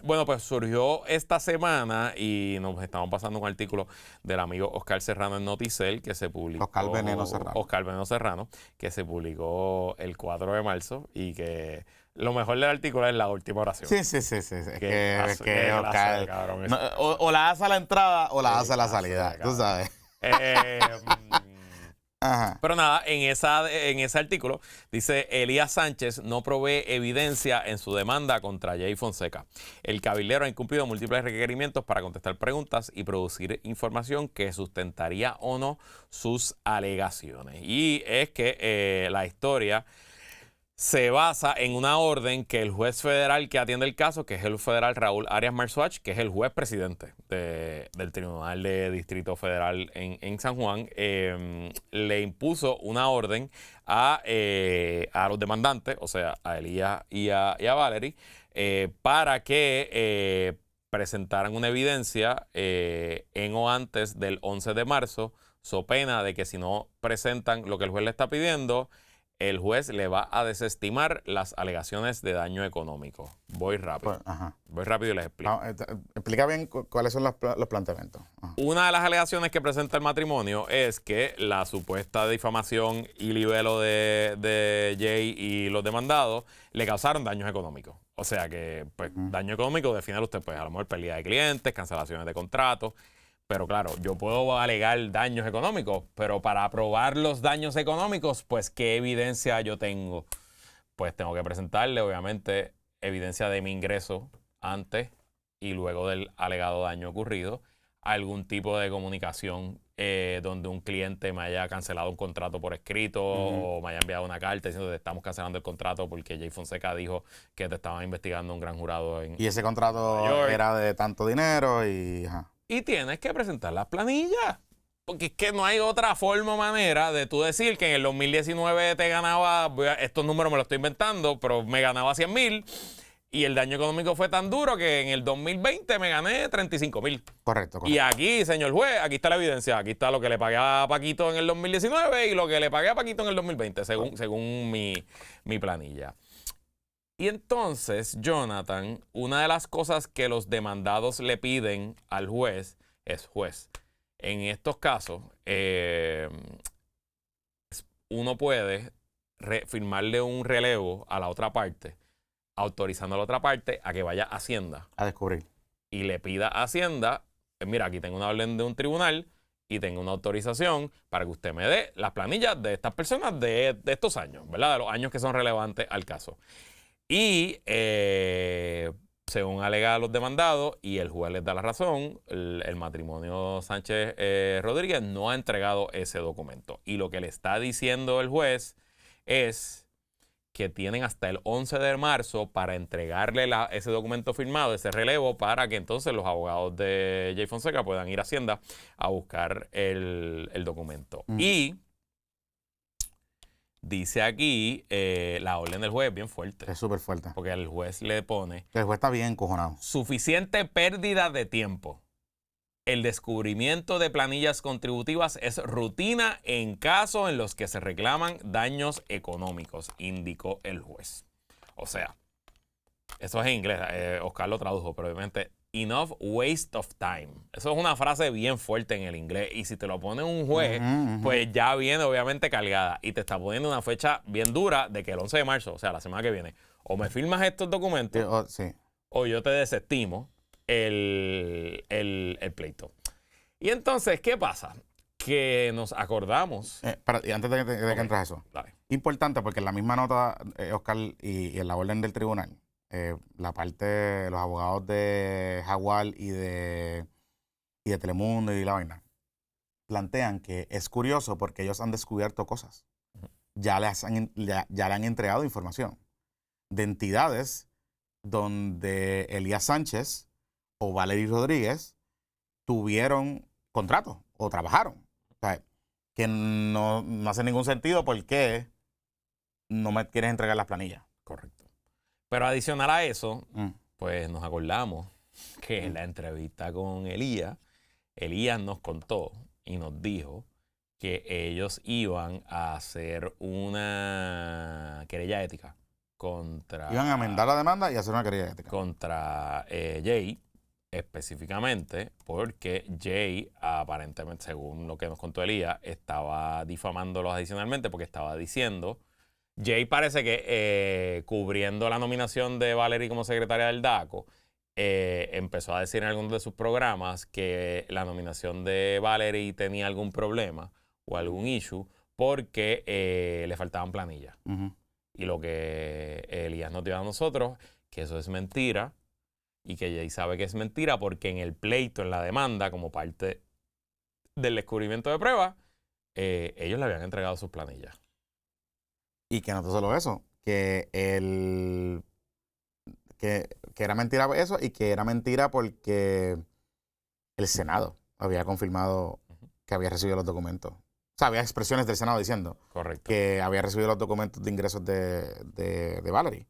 Bueno, pues surgió esta semana y nos estamos pasando un artículo del amigo Oscar Serrano en Noticel que se publicó. Oscar Veneno Serrano. Oscar Veneno Serrano, que se publicó el 4 de marzo y que lo mejor del artículo es la última oración. Sí. Es que Oscar. Cabrón, no, o la hace a la entrada o la hace a la salida. Tú sabes. Ajá. Pero nada, en ese artículo dice: Elías Sánchez no provee evidencia en su demanda contra Jay Fonseca. El cabildero ha incumplido múltiples requerimientos para contestar preguntas y producir información que sustentaría o no sus alegaciones. Y es que la historia se basa en una orden que el juez federal que atiende el caso, que es el federal Raúl Arias Marzuach, que es el juez presidente del Tribunal de Distrito Federal en San Juan, le impuso una orden a los demandantes, o sea, a Elías y a Valery, para que presentaran una evidencia en o antes del 11 de marzo, so pena de que si no presentan lo que el juez le está pidiendo, el juez le va a desestimar las alegaciones de daño económico. Voy rápido. Voy rápido y les explico. Explica bien cuáles son los planteamientos. Una de las alegaciones que presenta el matrimonio es que la supuesta difamación y libelo de Jay y los demandados le causaron daños económicos. O sea que, pues, daño económico, defínalo usted, pues, a lo mejor pérdida de clientes, cancelaciones de contratos. Pero claro, yo puedo alegar daños económicos, pero para probar los daños económicos, pues, ¿qué evidencia yo tengo? Pues tengo que presentarle, obviamente, evidencia de mi ingreso antes y luego del alegado daño ocurrido, algún tipo de comunicación donde un cliente me haya cancelado un contrato por escrito o me haya enviado una carta diciendo que estamos cancelando el contrato porque Jay Fonseca dijo que te estaban investigando un gran jurado en... Y ese contrato era de tanto dinero y... Y tienes que presentar las planillas. Porque es que no hay otra forma o manera de tú decir que en el 2019 te ganaba, estos números me los estoy inventando, pero me ganaba 100,000 y el daño económico fue tan duro que en el 2020 me gané 35,000. Correcto. Y aquí, señor juez, aquí está la evidencia. Aquí está lo que le pagué a Paquito en el 2019 y lo que le pagué a Paquito en el 2020, según mi planilla. Y entonces, Jonathan, una de las cosas que los demandados le piden al juez es, juez, en estos casos, uno puede firmarle un relevo a la otra parte, autorizando a la otra parte a que vaya a Hacienda. A descubrir. Y le pida a Hacienda, mira, aquí tengo una orden de un tribunal y tengo una autorización para que usted me dé las planillas de estas personas de estos años, ¿verdad? De los años que son relevantes al caso. Y según alega los demandados, y el juez les da la razón, el matrimonio Sánchez Rodríguez no ha entregado ese documento. Y lo que le está diciendo el juez es que tienen hasta el 11 de marzo para entregarle ese documento firmado, ese relevo, para que entonces los abogados de Jay Fonseca puedan ir a Hacienda a buscar el documento. Y dice aquí, la orden del juez es bien fuerte. Es súper fuerte. Porque el juez le pone... El juez está bien encojonado. Suficiente pérdida de tiempo. El descubrimiento de planillas contributivas es rutina en casos en los que se reclaman daños económicos, indicó el juez. O sea, eso es en inglés. Oscar lo tradujo, pero obviamente... Enough waste of time. Eso es una frase bien fuerte en el inglés. Y si te lo pone un juez, pues ya viene obviamente cargada. Y te está poniendo una fecha bien dura de que el 11 de marzo, o sea, la semana que viene, o me firmas estos documentos, o yo te desestimo el pleito. Y entonces, ¿qué pasa? Que nos acordamos... y antes de que entres eso. Dale. Importante, porque en la misma nota, Oscar, y en la orden del tribunal, la parte, los abogados de Jaguar y de Telemundo y la vaina, plantean que es curioso porque ellos han descubierto cosas. Ya le han entregado información de entidades donde Elías Sánchez o Valery Rodríguez tuvieron contratos o trabajaron. O sea, que no hace ningún sentido porque no me quieres entregar las planillas. Correcto. Pero adicional a eso, pues nos acordamos que en la entrevista con Elías nos contó y nos dijo que ellos iban a hacer una querella ética contra... Iban a enmendar la demanda y hacer una querella ética. Contra Jay, específicamente porque Jay, aparentemente, según lo que nos contó Elías, estaba difamándolos adicionalmente porque estaba diciendo... Jay parece que cubriendo la nominación de Valery como secretaria del DACO, empezó a decir en algunos de sus programas que la nominación de Valery tenía algún problema o algún issue porque le faltaban planillas. Y lo que Elías nos dio a nosotros, que eso es mentira y que Jay sabe que es mentira porque en el pleito, en la demanda, como parte del descubrimiento de pruebas, ellos le habían entregado sus planillas. Y que no solo eso, que era mentira eso y que era mentira porque el Senado había confirmado que había recibido los documentos. O sea, había expresiones del Senado diciendo que había recibido los documentos de ingresos de Valery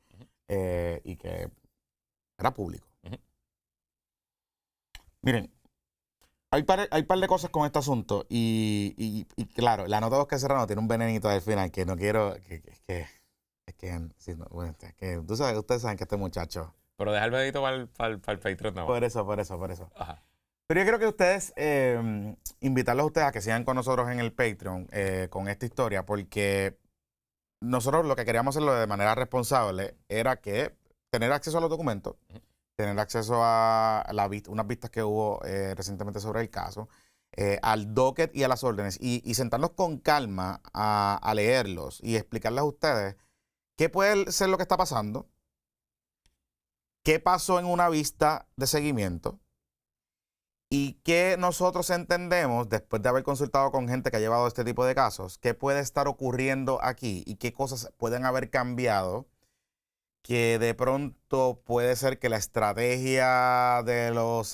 y que era público. Miren, hay par de cosas con este asunto y claro, la nota de Oscar Serrano tiene un venenito al final que no quiero, sí, no, bueno, es que ustedes saben que este muchacho. Pero deja el venito para el Patreon, no. Por eso. Ajá. Pero yo creo que ustedes, invitarlos a ustedes a que sigan con nosotros en el Patreon con esta historia, porque nosotros lo que queríamos hacerlo de manera responsable era que tener acceso a los documentos, tener acceso a unas vistas que hubo recientemente sobre el caso, al docket y a las órdenes, y sentarnos con calma a leerlos y explicarles a ustedes qué puede ser lo que está pasando, qué pasó en una vista de seguimiento y qué nosotros entendemos, después de haber consultado con gente que ha llevado este tipo de casos, qué puede estar ocurriendo aquí y qué cosas pueden haber cambiado, que de pronto puede ser que la estrategia de los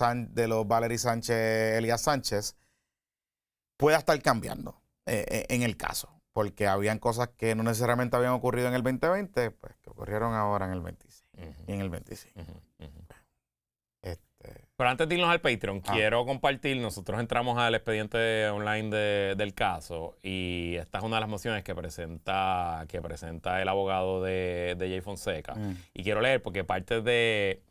Valery Sánchez, Elías Sánchez, pueda estar cambiando en el caso. Porque habían cosas que no necesariamente habían ocurrido en el 2020, pues que ocurrieron ahora en el 26 y en el 25. Pero antes de irnos al Patreon, quiero compartir, nosotros entramos al expediente online del caso y esta es una de las mociones que presenta el abogado de Jay Fonseca. Y quiero leer porque parte de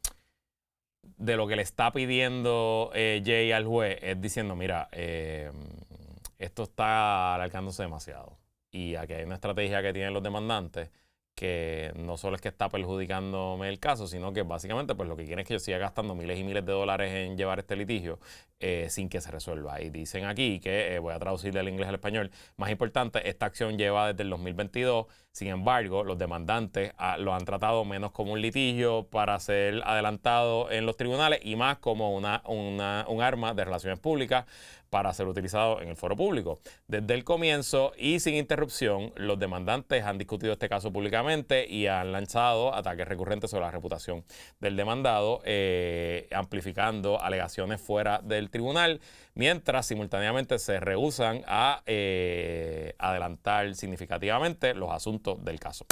lo que le está pidiendo Jay al juez es diciendo, mira, esto está alargándose demasiado. Y aquí hay una estrategia que tienen los demandantes que no solo es que está perjudicándome el caso, sino que básicamente pues lo que quieren es que yo siga gastando miles y miles de dólares en llevar este litigio sin que se resuelva. Y dicen aquí que, voy a traducir del inglés al español, más importante, esta acción lleva desde el 2022, sin embargo, los demandantes lo han tratado menos como un litigio para ser adelantado en los tribunales y más como un arma de relaciones públicas para ser utilizado en el foro público. Desde el comienzo y sin interrupción, los demandantes han discutido este caso públicamente y han lanzado ataques recurrentes sobre la reputación del demandado, amplificando alegaciones fuera del tribunal, mientras simultáneamente se rehúsan a adelantar significativamente los asuntos del caso.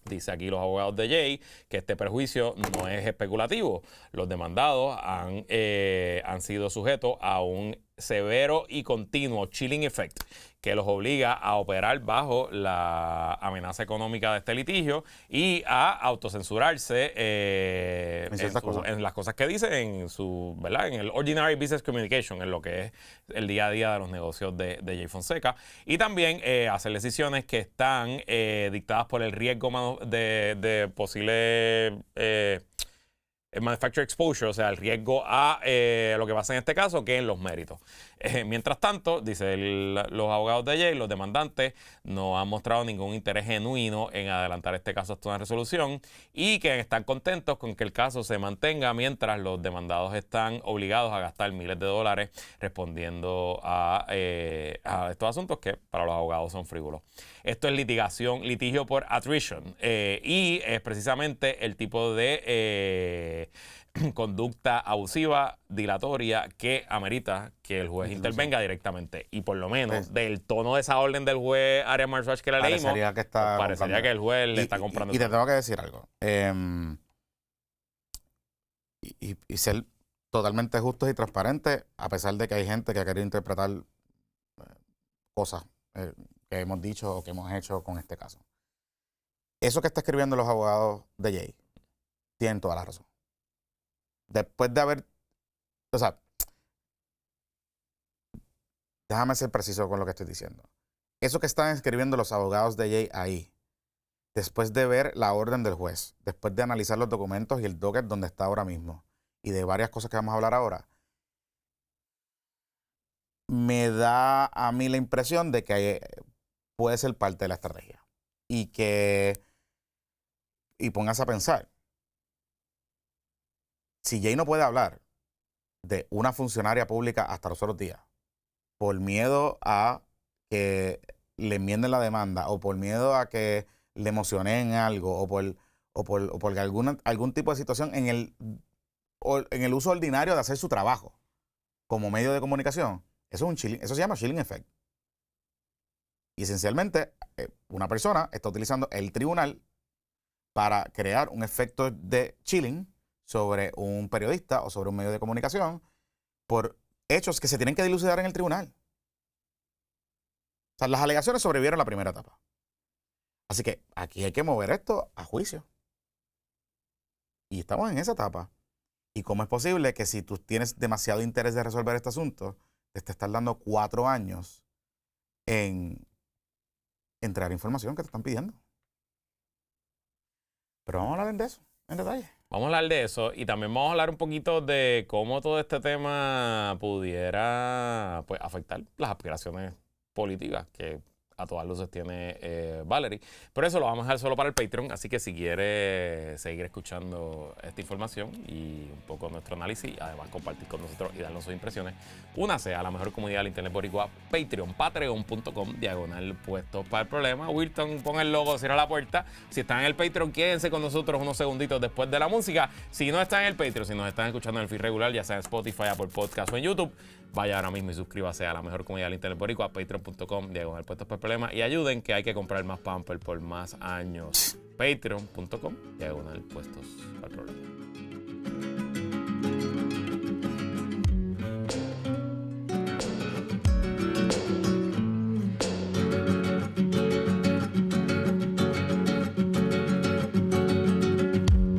Dice aquí los abogados de Jay que este perjuicio no es especulativo. Los demandados han sido sujetos a un severo y continuo chilling effect que los obliga a operar bajo la amenaza económica de este litigio y a autocensurarse en las cosas que dice ¿verdad? En el ordinary business communication, en lo que es el día a día de los negocios de Jay Fonseca, y también hacer decisiones que están dictadas por el riesgo de posible manufacturer exposure, o sea, el riesgo a lo que pasa en este caso, que en los méritos. Mientras tanto, dice los abogados de Jay, los demandantes no han mostrado ningún interés genuino en adelantar este caso hasta una resolución y que están contentos con que el caso se mantenga mientras los demandados están obligados a gastar miles de dólares respondiendo a estos asuntos que para los abogados son frívolos. Esto es litigio por attrition y es precisamente el tipo de conducta abusiva, dilatoria, que amerita que el juez intervenga directamente. Y por lo menos del tono de esa orden del juez Arias Marsach que la leímos, parecería que el juez le está comprando. Y te tengo que decir algo. Y ser totalmente justos y transparentes, a pesar de que hay gente que ha querido interpretar cosas que hemos dicho o que hemos hecho con este caso. Eso que está escribiendo los abogados de Jay tienen toda la razón. Después de haber, o sea, déjame ser preciso con lo que estoy diciendo. Eso que están escribiendo los abogados de Jay ahí, después de ver la orden del juez, después de analizar los documentos y el docket donde está ahora mismo, y de varias cosas que vamos a hablar ahora, me da a mí la impresión de que puede ser parte de la estrategia. Y póngase a pensar, si Jay no puede hablar de una funcionaria pública hasta los otros días, por miedo a que le enmienden la demanda, o por miedo a que le emocionen algo, o por algún tipo de situación en el uso ordinario de hacer su trabajo como medio de comunicación, eso se llama chilling effect. Y esencialmente, una persona está utilizando el tribunal para crear un efecto de chilling sobre un periodista o sobre un medio de comunicación por hechos que se tienen que dilucidar en el tribunal. O sea, las alegaciones sobrevivieron la primera etapa. Así que aquí hay que mover esto a juicio. Y estamos en esa etapa. ¿Y cómo es posible que si tú tienes demasiado interés de resolver este asunto, te estás dando 4 años en entregar información que te están pidiendo? Pero vamos a hablar de eso, en detalle. Vamos a hablar de eso y también vamos a hablar un poquito de cómo todo este tema pudiera pues, afectar las aspiraciones políticas que a todas luces tiene Valerie. Pero eso lo vamos a dejar solo para el Patreon, así que si quieres seguir escuchando esta información y un poco nuestro análisis, además compartir con nosotros y darnos sus impresiones, únase a la mejor comunidad del Internet boricua, Patreon, patreon.com/puestos para el problema. Wilton, pon el logo, cierra la puerta. Si están en el Patreon, quédense con nosotros unos segunditos después de la música. Si no están en el Patreon, si nos están escuchando en el feed regular, ya sea en Spotify, Apple Podcast o en YouTube, vaya ahora mismo y suscríbase a la mejor comunidad del Internet boricua, patreon.com/puestos para el problema, y ayuden que hay que comprar más Pampers por más años. Patreon.com/puestos para el problema.